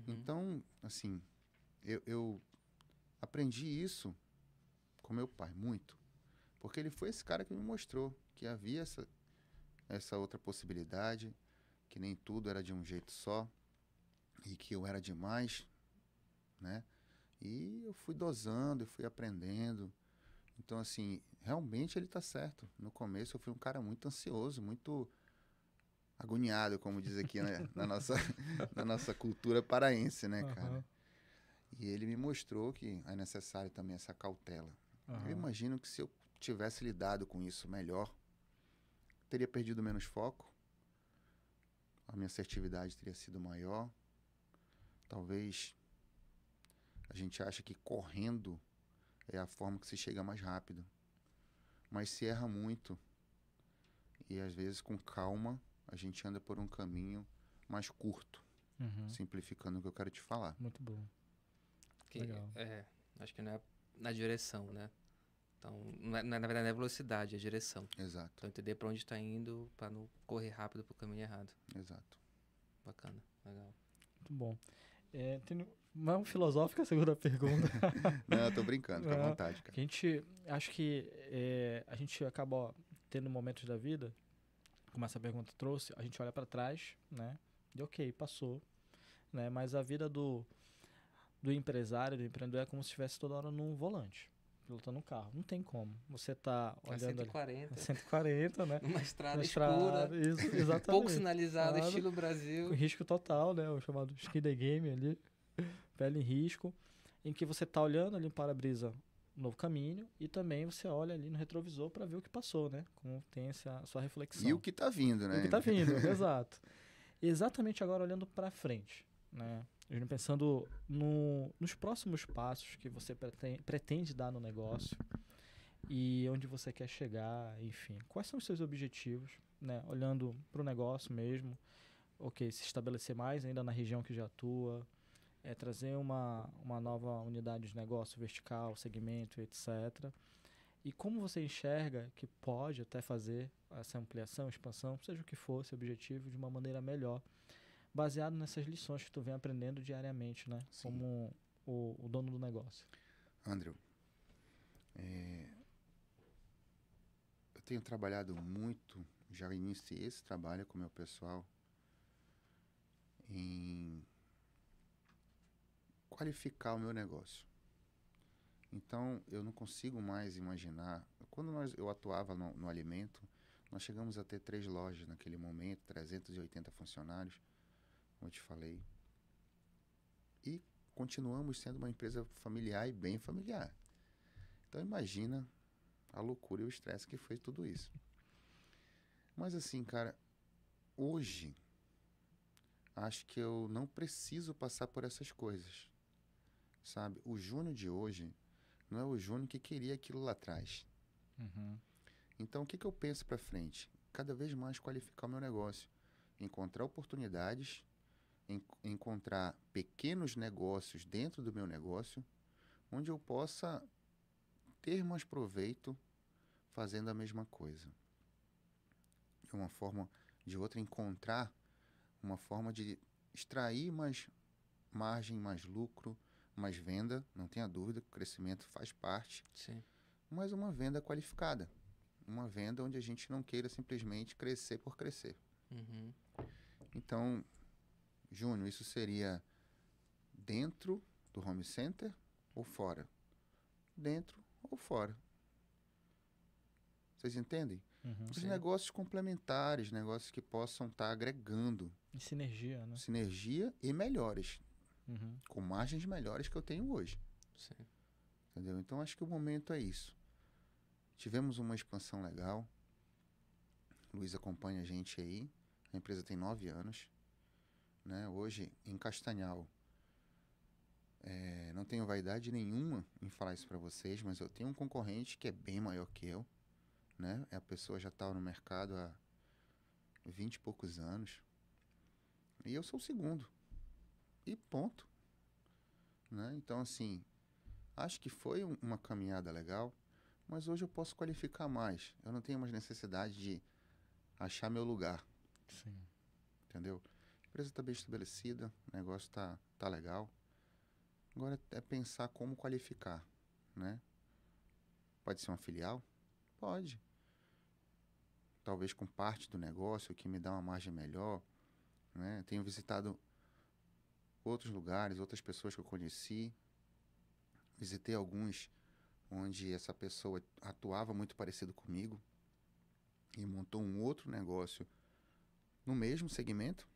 Então, assim, eu aprendi isso com meu pai, muito. Porque ele foi esse cara que me mostrou que havia essa outra possibilidade, que nem tudo era de um jeito só, e que eu era demais, né? E eu fui dosando, eu fui aprendendo. Então, assim, realmente ele tá certo. No começo eu fui um cara muito ansioso, muito agoniado, como diz aqui, né? na nossa cultura paraense, né, cara? E ele me mostrou que é necessário também essa cautela. Eu imagino que se eu tivesse lidado com isso melhor, teria perdido menos foco, a minha assertividade teria sido maior. Talvez a gente acha que correndo é a forma que se chega mais rápido, mas se erra muito e às vezes com calma a gente anda por um caminho mais curto, simplificando o que eu quero te falar. Muito bom. Legal. Acho que não é na direção, né? Então, na verdade, não é velocidade, é direção. Exato. Então, entender para onde está indo, para não correr rápido pro caminho errado. Exato. Bacana, legal. Muito bom. Tem uma filosófica a segunda pergunta. Não, eu tô brincando, fica à vontade, cara. Acho que a gente acaba tendo momentos da vida, como essa pergunta trouxe, a gente olha para trás, né? E ok, passou, né? Mas a vida do empresário, do empreendedor é como se estivesse toda hora num volante, pilotando um carro. Não tem como. Você tá olhando 140. 140, né? Uma estrada escura, Isso, exatamente. pouco sinalizada, Claro. estilo Brasil. Com risco total, né? O chamado skin the game ali, pele em risco, em que você tá olhando ali para a brisa um novo caminho e também você olha ali no retrovisor para ver o que passou, né? Como tem a sua reflexão. E o que tá vindo, né? E o que tá vindo, exato. Exatamente agora olhando para frente, né? Pensando nos próximos passos que você pretende dar no negócio e onde você quer chegar, enfim. Quais são os seus objetivos, né? Olhando para o negócio mesmo, ok, se estabelecer mais ainda na região que já atua, trazer uma nova unidade de negócio vertical, segmento, etc. E como você enxerga que pode até fazer essa ampliação, expansão, seja o que for esse objetivo, de uma maneira melhor, baseado nessas lições que tu vem aprendendo diariamente, né? Sim. Como o dono do negócio. Andrew, eu tenho trabalhado muito, já iniciei esse trabalho com o meu pessoal, em qualificar o meu negócio. Então, eu não consigo mais imaginar... Quando eu atuava no alimento, nós chegamos a ter 3 lojas naquele momento, 380 funcionários, como eu te falei. E continuamos sendo uma empresa familiar e bem familiar. Então, imagina a loucura e o estresse que foi tudo isso. Mas assim, cara, hoje, acho que eu não preciso passar por essas coisas, sabe? O Júnior de hoje não é o Júnior que queria aquilo lá atrás. Então, o que eu penso para frente? Cada vez mais qualificar o meu negócio. Encontrar oportunidades, encontrar pequenos negócios dentro do meu negócio, onde eu possa ter mais proveito fazendo a mesma coisa. De uma forma, de outra, encontrar uma forma de extrair mais margem, mais lucro, mais venda, não tenha dúvida, o crescimento faz parte. Sim. Mas uma venda qualificada. Uma venda onde a gente não queira simplesmente crescer por crescer. Então, Júnior, isso seria dentro do home center ou fora? Dentro ou fora. Vocês entendem? Os Sim. negócios complementares, negócios que possam estar agregando E sinergia, né? sinergia e melhores, Uhum. com margens melhores que eu tenho hoje. Sim. Entendeu? Então, acho que o momento é isso. Tivemos uma expansão legal. O Luiz acompanha a gente aí. A empresa tem 9 anos. Né? Hoje, em Castanhal, não tenho vaidade nenhuma em falar isso para vocês, mas eu tenho um concorrente que é bem maior que eu. Né? A pessoa já está no mercado há 20 e poucos anos. E eu sou o segundo. E ponto. Né? Então, assim, acho que foi uma caminhada legal, mas hoje eu posso qualificar mais. Eu não tenho mais necessidade de achar meu lugar, Sim. entendeu? A empresa está bem estabelecida, o negócio tá legal. Agora é pensar como qualificar, né? Pode ser uma filial? Pode. Talvez com parte do negócio, que me dá uma margem melhor, né? Tenho visitado outros lugares, outras pessoas que eu conheci. Visitei alguns onde essa pessoa atuava muito parecido comigo e montou um outro negócio no mesmo segmento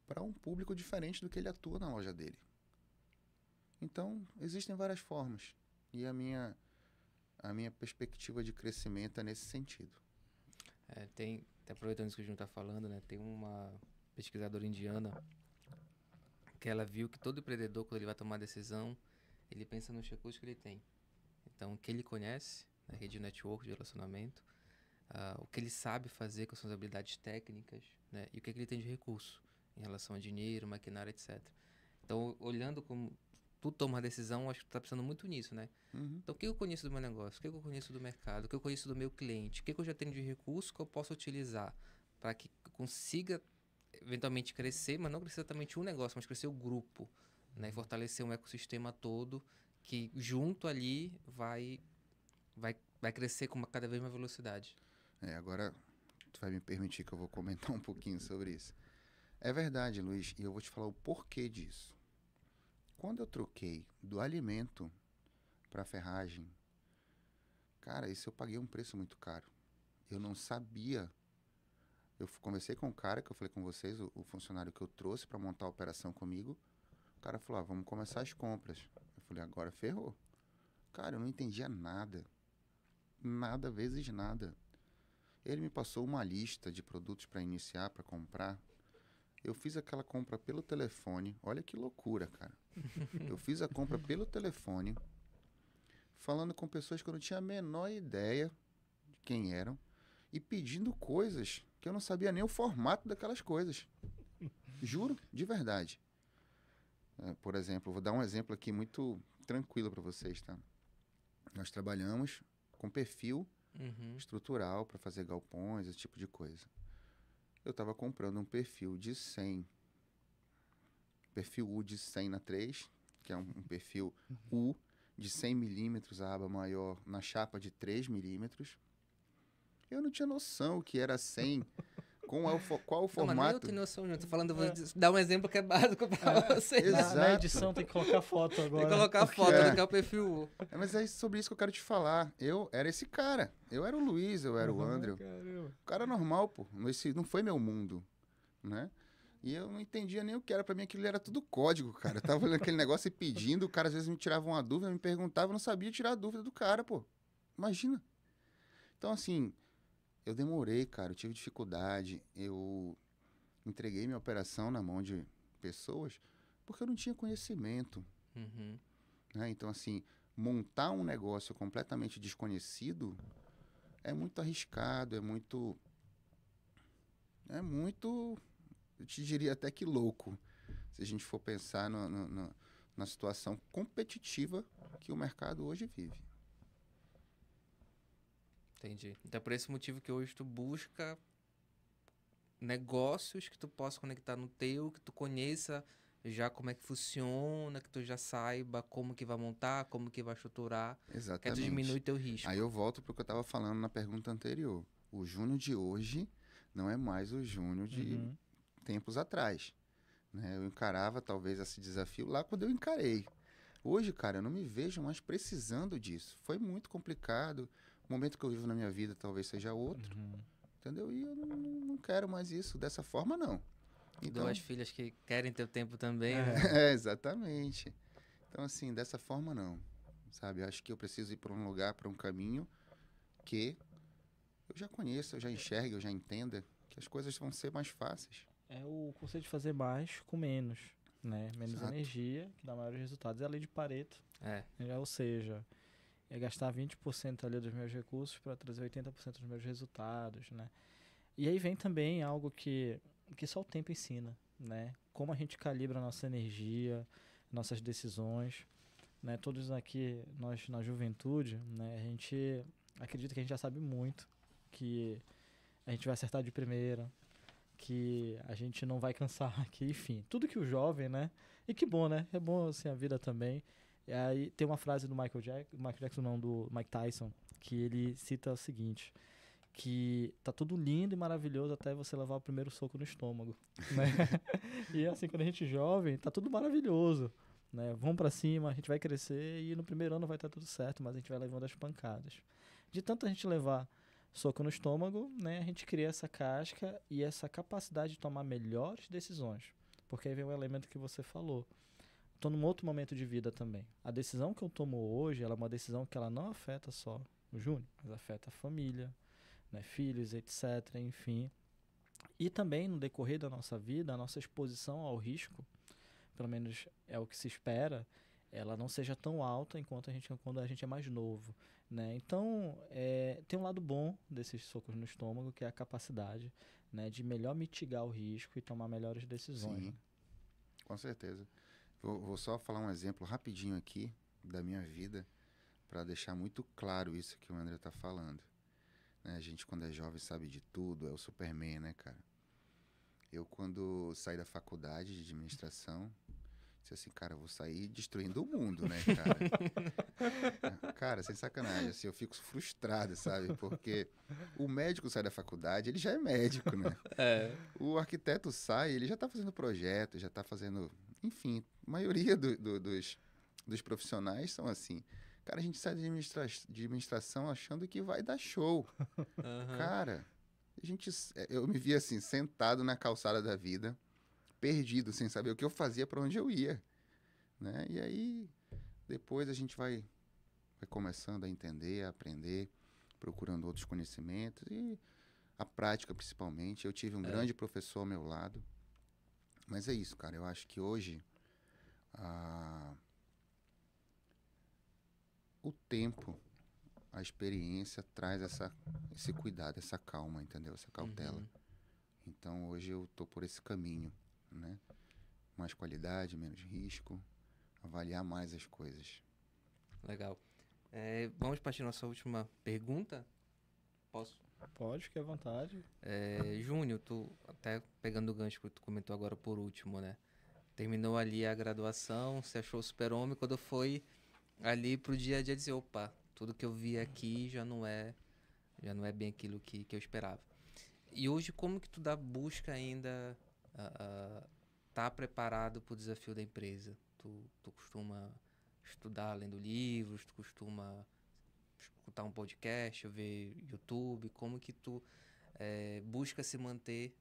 para um público diferente do que ele atua na loja dele. Então, existem várias formas e a minha perspectiva de crescimento é nesse sentido. Até aproveitando isso que o Júnior está falando, né? Tem uma pesquisadora indiana que ela viu que todo empreendedor, quando ele vai tomar decisão, ele pensa nos recursos que ele tem. Então, o que ele conhece, na rede de network, de relacionamento, o que ele sabe fazer com suas habilidades técnicas, né? E o que ele tem de recurso em relação a dinheiro, maquinário, etc. Então, olhando como tu toma a decisão, acho que tu tá pensando muito nisso, né? Uhum. Então, o que eu conheço do meu negócio? O que eu conheço do mercado? O que eu conheço do meu cliente? O que eu já tenho de recurso que eu posso utilizar para que eu consiga eventualmente crescer, mas não crescer exatamente um negócio, mas crescer o grupo, né? E fortalecer um ecossistema todo que junto ali vai crescer com cada vez mais velocidade. Agora tu vai me permitir que eu vou comentar um pouquinho sobre isso. É verdade, Luiz, e eu vou te falar o porquê disso. Quando eu troquei do alimento para ferragem, cara, isso eu paguei um preço muito caro. Eu não sabia. Eu conversei com o cara que eu falei com vocês, o funcionário que eu trouxe para montar a operação comigo. O cara falou: vamos começar as compras. Eu falei: agora ferrou. Cara, eu não entendia nada. Nada vezes nada. Ele me passou uma lista de produtos para iniciar, para comprar. Eu fiz aquela compra pelo telefone. Olha que loucura, cara. Eu fiz a compra pelo telefone, falando com pessoas que eu não tinha a menor ideia de quem eram e pedindo coisas que eu não sabia nem o formato daquelas coisas. Juro, de verdade. Por exemplo, vou dar um exemplo aqui muito tranquilo para vocês, tá? Nós trabalhamos com perfil estrutural para fazer galpões, esse tipo de coisa. Eu estava comprando um perfil de 100, perfil U de 100 na 3, que é um perfil U de 100 milímetros, a aba maior na chapa de 3 milímetros. Eu não tinha noção o que era 100, qual o Não, formato. mas nem eu tenho noção, Júnior. Tô falando, vou dar um exemplo que é básico para vocês. Exato. Na edição tem que colocar foto agora. Tem que colocar a foto do que é o perfil. Mas é sobre isso que eu quero te falar. Eu era esse cara. Eu era o Luiz, eu era o André. Caramba. O cara normal, pô. Esse não foi meu mundo, né? E eu não entendia nem o que era. Pra mim aquilo era tudo código, cara. Eu tava olhando aquele negócio e pedindo. O cara às vezes me tirava uma dúvida, me perguntava, eu não sabia tirar a dúvida do cara, pô. Imagina. Então, assim, eu demorei, cara. Eu tive dificuldade. Eu entreguei minha operação na mão de pessoas porque eu não tinha conhecimento. Né? Então, assim, montar um negócio completamente desconhecido é muito arriscado, é muito, eu te diria até que louco, se a gente for pensar na situação competitiva que o mercado hoje vive. Entendi. Então é por esse motivo que hoje tu busca negócios que tu possa conectar no teu, que tu conheça já como é que funciona, que tu já saiba como que vai montar, como que vai estruturar, que tu Exatamente. diminui teu risco. Aí eu volto para o que eu estava falando na pergunta anterior. O Júnior de hoje não é mais o Júnior de tempos atrás. Né? Eu encarava talvez esse desafio lá quando eu encarei. Hoje, cara, eu não me vejo mais precisando disso. Foi muito complicado, O momento que eu vivo na minha vida talvez seja outro, entendeu? E eu não quero mais isso, dessa forma não. Então, 2 filhas que querem teu tempo também, né? exatamente. Então, assim, dessa forma não, sabe? Acho que eu preciso ir para um lugar, para um caminho que eu já conheço, eu já enxergo, eu já entenda que as coisas vão ser mais fáceis. É o conceito de fazer mais com menos, né? Menos Exato. energia, que dá maiores resultados. É a lei de Pareto, É. ou seja, é gastar 20% ali dos meus recursos para trazer 80% dos meus resultados, né? E aí vem também algo que só o tempo ensina, né? Como a gente calibra a nossa energia, nossas decisões, né? Todos aqui, nós na juventude, né? A gente acredita que a gente já sabe muito, que a gente vai acertar de primeira, que a gente não vai cansar, que enfim, tudo que o jovem, né? E que bom, né? É bom assim a vida também. E aí tem uma frase do Michael Jackson não, do Mike Tyson, que ele cita o seguinte, que tá tudo lindo e maravilhoso até você levar o primeiro soco no estômago, né? E assim, quando a gente é jovem, tá tudo maravilhoso, né? Vamos pra cima, a gente vai crescer e no primeiro ano vai estar tudo certo, mas a gente vai levando as pancadas. De tanto a gente levar soco no estômago, né? A gente cria essa casca e essa capacidade de tomar melhores decisões. Porque aí vem o elemento que você falou. Tô num outro momento de vida também. A decisão que eu tomo hoje, ela é uma decisão que ela não afeta só o Júnior, mas afeta a família, né, filhos, etc, enfim. E também no decorrer da nossa vida, a nossa exposição ao risco, pelo menos é o que se espera, ela não seja tão alta quando a gente é mais novo, né? Então, tem um lado bom desses socos no estômago, que é a capacidade, né, de melhor mitigar o risco e tomar melhores decisões. Sim, com certeza. Vou só falar um exemplo rapidinho aqui da minha vida para deixar muito claro isso que o André está falando. Né? A gente, quando é jovem, sabe de tudo, é o Superman, né, cara? Eu, quando saí da faculdade de administração, disse assim, cara, eu vou sair destruindo o mundo, né, cara? Cara, sem sacanagem, assim, eu fico frustrado, sabe? Porque o médico sai da faculdade, ele já é médico, né? O arquiteto sai, ele já tá fazendo projeto, já tá fazendo... Enfim, a maioria dos profissionais são assim. Cara, a gente sai de administração achando que vai dar show. Cara, eu me vi assim, sentado na calçada da vida, perdido, sem saber o que eu fazia, para onde eu ia, né? E aí, depois a gente vai começando a entender, a aprender, procurando outros conhecimentos e a prática, principalmente. Eu tive um grande professor ao meu lado, mas é isso, cara. Eu acho que hoje o tempo, a experiência traz esse cuidado, essa calma, entendeu? Essa cautela. Então, hoje eu tô por esse caminho, né? Mais qualidade, menos risco, avaliar mais as coisas. Legal. Vamos partir nossa última pergunta? Posso? Pode, fique à vontade. Júnior, tu até pegando o gancho que tu comentou agora por último, né? Terminou ali a graduação, se achou super-homem, quando foi ali pro dia a dia dizer, opa, tudo que eu vi aqui já não é bem aquilo que eu esperava. E hoje, como que tu busca ainda tá preparado pro desafio da empresa? Tu costuma estudar lendo livros, tu costuma escutar um podcast, ver YouTube, como que tu busca se manter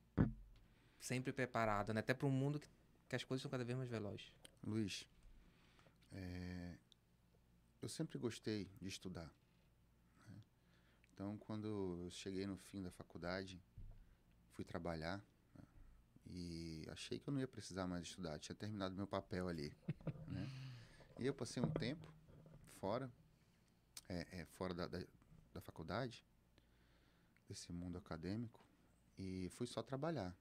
sempre preparado, né? Até para um mundo que as coisas são cada vez mais velozes. Luiz, eu sempre gostei de estudar, né? Então, quando eu cheguei no fim da faculdade, fui trabalhar, né? E achei que eu não ia precisar mais estudar, tinha terminado meu papel ali, né? E eu passei um tempo fora, fora da faculdade, desse mundo acadêmico, e fui só trabalhar.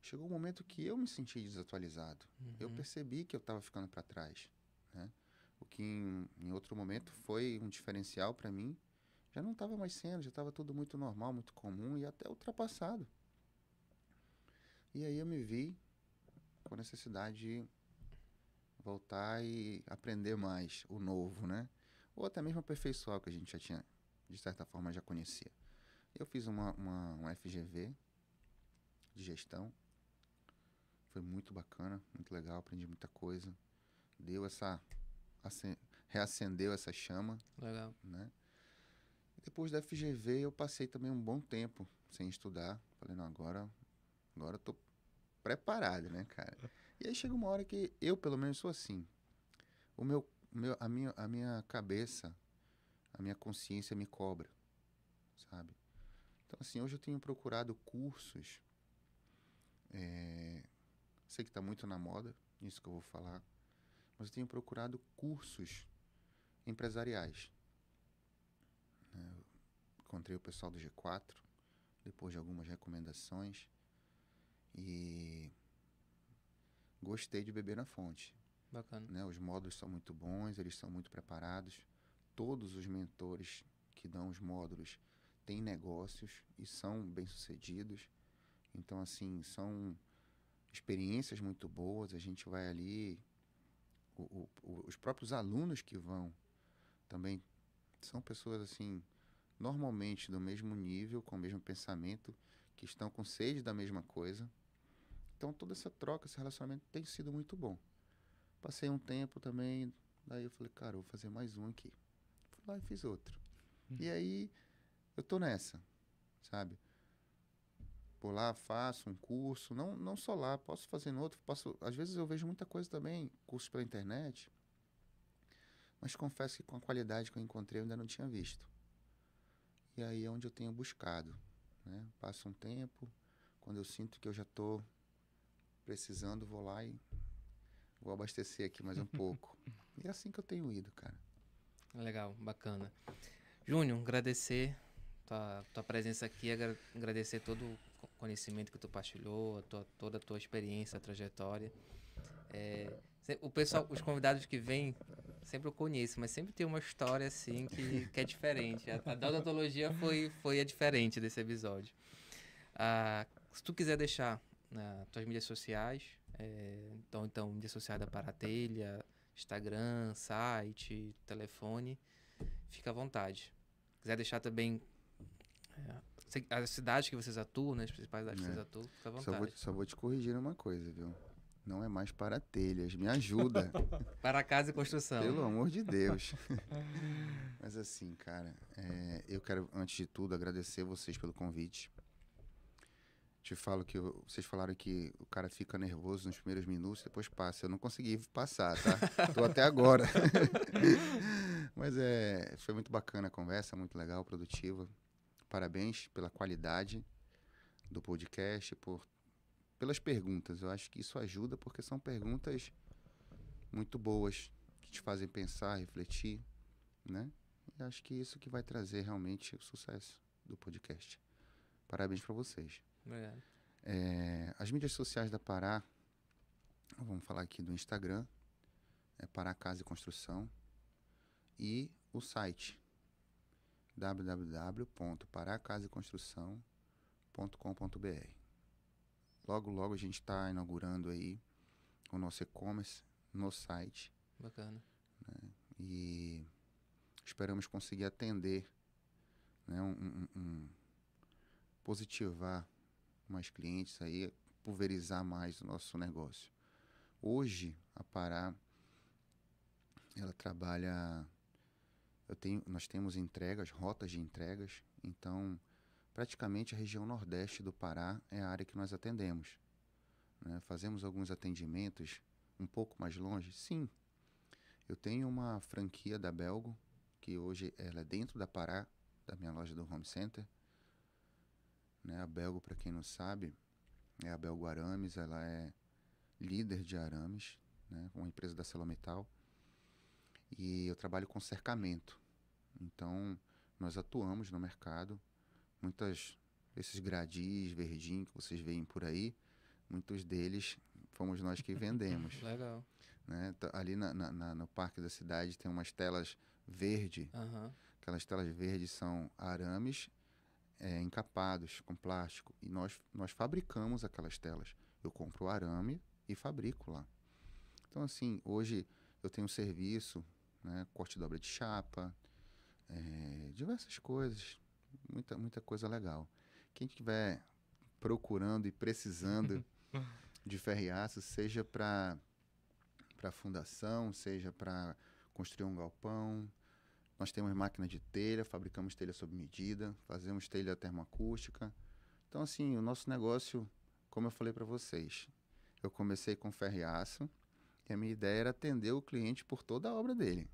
Chegou um momento que eu me senti desatualizado. Eu percebi que eu estava ficando para trás, né? O que em outro momento foi um diferencial para mim, já não estava mais sendo, já estava tudo muito normal, muito comum e até ultrapassado. E aí eu me vi com a necessidade de voltar e aprender mais o novo, né? Ou até mesmo aperfeiçoar o que a gente já tinha, de certa forma, já conhecia. Eu fiz um FGV de gestão. Foi muito bacana, muito legal, aprendi muita coisa. Reacendeu essa chama. Legal. Né? Depois da FGV, eu passei também um bom tempo sem estudar. Falei, não, agora eu tô preparado, né, cara? E aí chega uma hora que eu, pelo menos, sou assim. A minha cabeça, a minha consciência me cobra, sabe? Então, assim, hoje eu tenho procurado cursos. Sei que está muito na moda, isso que eu vou falar. Mas eu tenho procurado cursos empresariais. Encontrei o pessoal do G4, depois de algumas recomendações. E gostei de beber na fonte. Bacana. Né? Os módulos são muito bons, eles são muito preparados. Todos os mentores que dão os módulos têm negócios e são bem-sucedidos. Então, assim, são experiências muito boas. A gente vai ali... os próprios alunos que vão também são pessoas, assim, normalmente do mesmo nível, com o mesmo pensamento, que estão com sede da mesma coisa. Então, toda essa troca, esse relacionamento tem sido muito bom. Passei um tempo também, daí eu falei, cara, eu vou fazer mais um aqui. Fui lá e fiz outro. E aí, eu tô nessa, sabe? Por lá, faço um curso, não só lá, posso fazer no outro, às vezes eu vejo muita coisa também, cursos pela internet, mas confesso que com a qualidade que eu encontrei, eu ainda não tinha visto. E aí é onde eu tenho buscado, né? Passa um tempo, quando eu sinto que eu já tô precisando, vou lá e vou abastecer aqui mais um pouco. E é assim que eu tenho ido, cara. Legal, bacana. Júnior, agradecer tua presença aqui, agradecer todo o conhecimento que tu partilhou, toda a tua experiência, a trajetória. O pessoal, os convidados que vêm, sempre eu conheço, mas sempre tem uma história assim que é diferente. A da odontologia foi a diferente desse episódio. Se tu quiser deixar nas tuas mídias sociais, então mídias sociais da Paratelha, Instagram, site, telefone, fica à vontade. Quiser deixar também as cidades que vocês atuam, né, as principais cidades que vocês atuam, fica à vontade. Só vou te corrigir uma coisa, viu? Não é mais Paratelhas, me ajuda. Para casa e construção. Pelo amor de Deus. Mas assim, cara, eu quero, antes de tudo, agradecer vocês pelo convite. Te falo que vocês falaram que o cara fica nervoso nos primeiros minutos, depois passa. Eu não consegui passar, tá? Tô até agora. Mas foi muito bacana a conversa, muito legal, produtiva. Parabéns pela qualidade do podcast, pelas perguntas. Eu acho que isso ajuda, porque são perguntas muito boas, que te fazem pensar, refletir, né? E acho que isso que vai trazer realmente o sucesso do podcast. Parabéns para vocês. Obrigado. As mídias sociais da Pará, vamos falar aqui do Instagram, Pará Casa e Construção, e o site www.paracasaeconstrução.com.br. Logo a gente está inaugurando aí o nosso e-commerce no site. Bacana. Né? E esperamos conseguir atender, né, positivar mais clientes aí, pulverizar mais o nosso negócio. Hoje, a Pará, ela trabalha... nós temos entregas, rotas de entregas, então praticamente a região nordeste do Pará é a área que nós atendemos. Né? Fazemos alguns atendimentos um pouco mais longe? Sim. Eu tenho uma franquia da Belgo, que hoje ela é dentro da Pará, da minha loja do Home Center. Né? A Belgo, para quem não sabe, é a Belgo Arames, ela é líder de arames, né? Uma empresa da ArcelorMittal. E eu trabalho com cercamento. Então, nós atuamos no mercado. Esses gradis, verdinhos que vocês veem por aí, muitos deles fomos nós que vendemos. Legal. Né? Ali no Parque da Cidade tem umas telas verde. Uhum. Aquelas telas verdes são arames encapados com plástico. E nós fabricamos aquelas telas. Eu compro o arame e fabrico lá. Então, assim, hoje eu tenho serviço, né? Corte e dobra de chapa, diversas coisas, muita coisa legal. Quem estiver procurando e precisando de ferro e aço, seja para fundação, seja para construir um galpão, Nós temos máquina de telha, fabricamos telha sob medida, fazemos telha termoacústica. Então, assim, o nosso negócio, como eu falei para vocês, eu comecei com ferro e aço e a minha ideia era atender o cliente por toda a obra dele.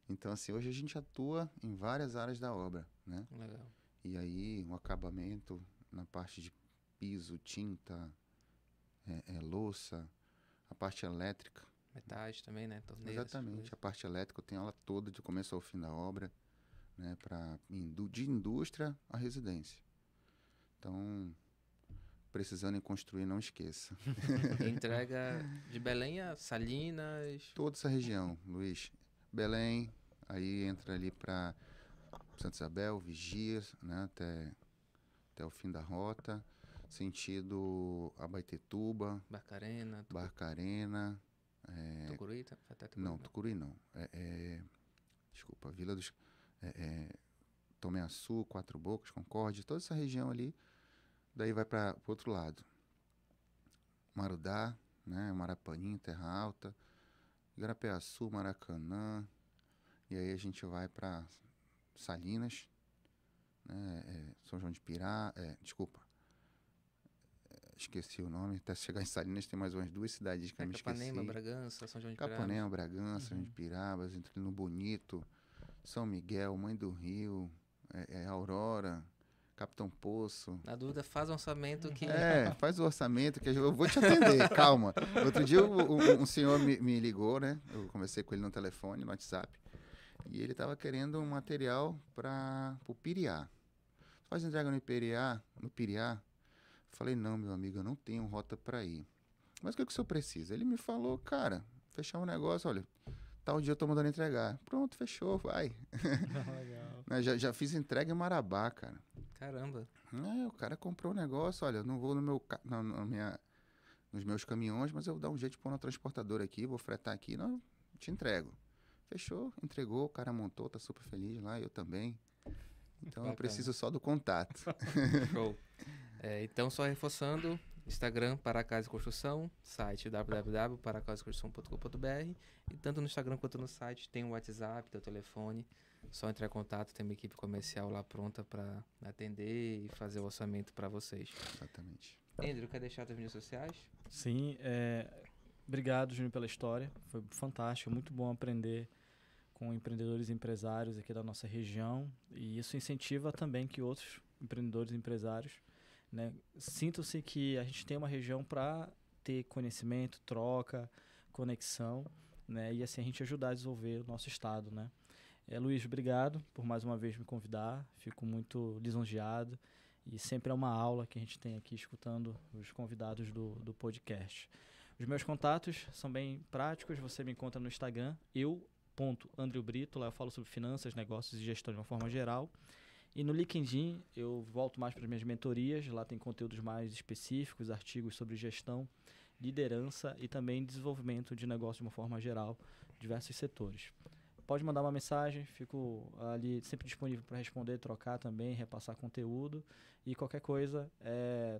Então, assim, hoje a gente atua em várias áreas da obra, né? Legal. E aí, um acabamento na parte de piso, tinta, louça, a parte elétrica. Metais também, né? Torneiras. Exatamente, a parte elétrica eu tenho ela toda de começo ao fim da obra, né? De indústria a residência. Então, precisando em construir, não esqueça. Entrega de Belém a Salinas. Toda essa região, Luiz. Belém, aí entra ali para Santa Isabel, Vigias, né? Até o fim da rota. Sentido Abaetetuba, Barcarena. Barcarena. Tucuruí? Até Tucuruí, Não, Tucuruí não. Desculpa, Vila dos... Tomé Açu, Quatro Bocas, Concórdia, toda essa região ali. Daí vai para o outro lado. Marudá, né? Marapanim, Terra Alta, Igarapé-Açu, Maracanã. E aí a gente vai para Salinas, né? São João de Pirá. Esqueci o nome. Até chegar em Salinas tem mais umas 2 cidades que eu me esqueci. Capanema, Bragança, São João de Pirá. Capanema, Bragança, São João de Pirabas, entre no Bonito, São Miguel, Mãe do Rio, Aurora, Capitão Poço. Na dúvida, faz um orçamento que... Faz o orçamento que eu vou te atender, calma. Outro dia um senhor me ligou, né? Eu conversei com ele no telefone, no WhatsApp, e ele estava querendo um material para o Piriá. Faz entrega no Piriá? Falei, não, meu amigo, eu não tenho rota para ir. Mas o que o senhor precisa? Ele me falou, cara, fechar um negócio, olha, tal dia eu tô mandando entregar. Pronto, fechou, vai. Legal. Já fiz entrega em Marabá, cara. Caramba. O cara comprou o negócio, olha, eu não vou nos meus caminhões, mas eu vou dar um jeito de pôr na transportadora aqui, vou fretar aqui, não, te entrego. Fechou, entregou, o cara montou, tá super feliz lá, eu também. Então eu preciso só do contato. Show. Então, só reforçando, Instagram Paracasa Construção, site www.paracasconstrução.com.br, e tanto no Instagram quanto no site tem o WhatsApp, tem o telefone, só entrar em contato, tem uma equipe comercial lá pronta para atender e fazer o orçamento para vocês. Exatamente. Andrew, quer deixar suas mídias sociais? Sim, obrigado, Júnior, pela história. Foi fantástico, muito bom aprender com empreendedores e empresários aqui da nossa região, e isso incentiva também que outros empreendedores e empresários, né, sintam-se que a gente tem uma região para ter conhecimento, troca, conexão, né, e assim a gente ajudar a desenvolver o nosso estado, né. Luiz, obrigado por mais uma vez me convidar, fico muito lisonjeado, e sempre é uma aula que a gente tem aqui escutando os convidados do podcast. Os meus contatos são bem práticos, você me encontra no Instagram, eu.andreubrito, lá eu falo sobre finanças, negócios e gestão de uma forma geral. E no LinkedIn eu volto mais para as minhas mentorias, lá tem conteúdos mais específicos, artigos sobre gestão, liderança e também desenvolvimento de negócio de uma forma geral, diversos setores. Pode mandar uma mensagem, fico ali sempre disponível para responder, trocar também, repassar conteúdo, e qualquer coisa,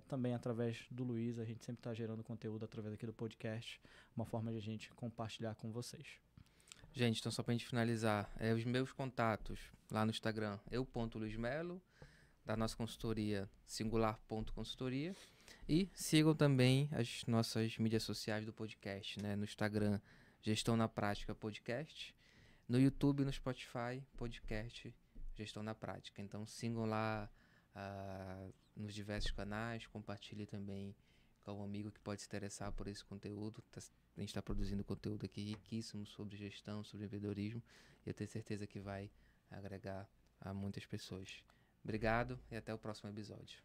também através do Luiz, a gente sempre está gerando conteúdo através aqui do podcast, uma forma de a gente compartilhar com vocês. Gente, então só pra gente finalizar, os meus contatos lá no Instagram, eu.luizmelo, da nossa consultoria, singular.consultoria, e sigam também as nossas mídias sociais do podcast, né? No Instagram, Gestão na Prática Podcast, no YouTube e no Spotify, podcast Gestão na Prática. Então sigam lá nos diversos canais, compartilhe também com um amigo que pode se interessar por esse conteúdo. A gente está produzindo conteúdo aqui riquíssimo sobre gestão, sobre empreendedorismo, e eu tenho certeza que vai agregar a muitas pessoas. Obrigado e até o próximo episódio.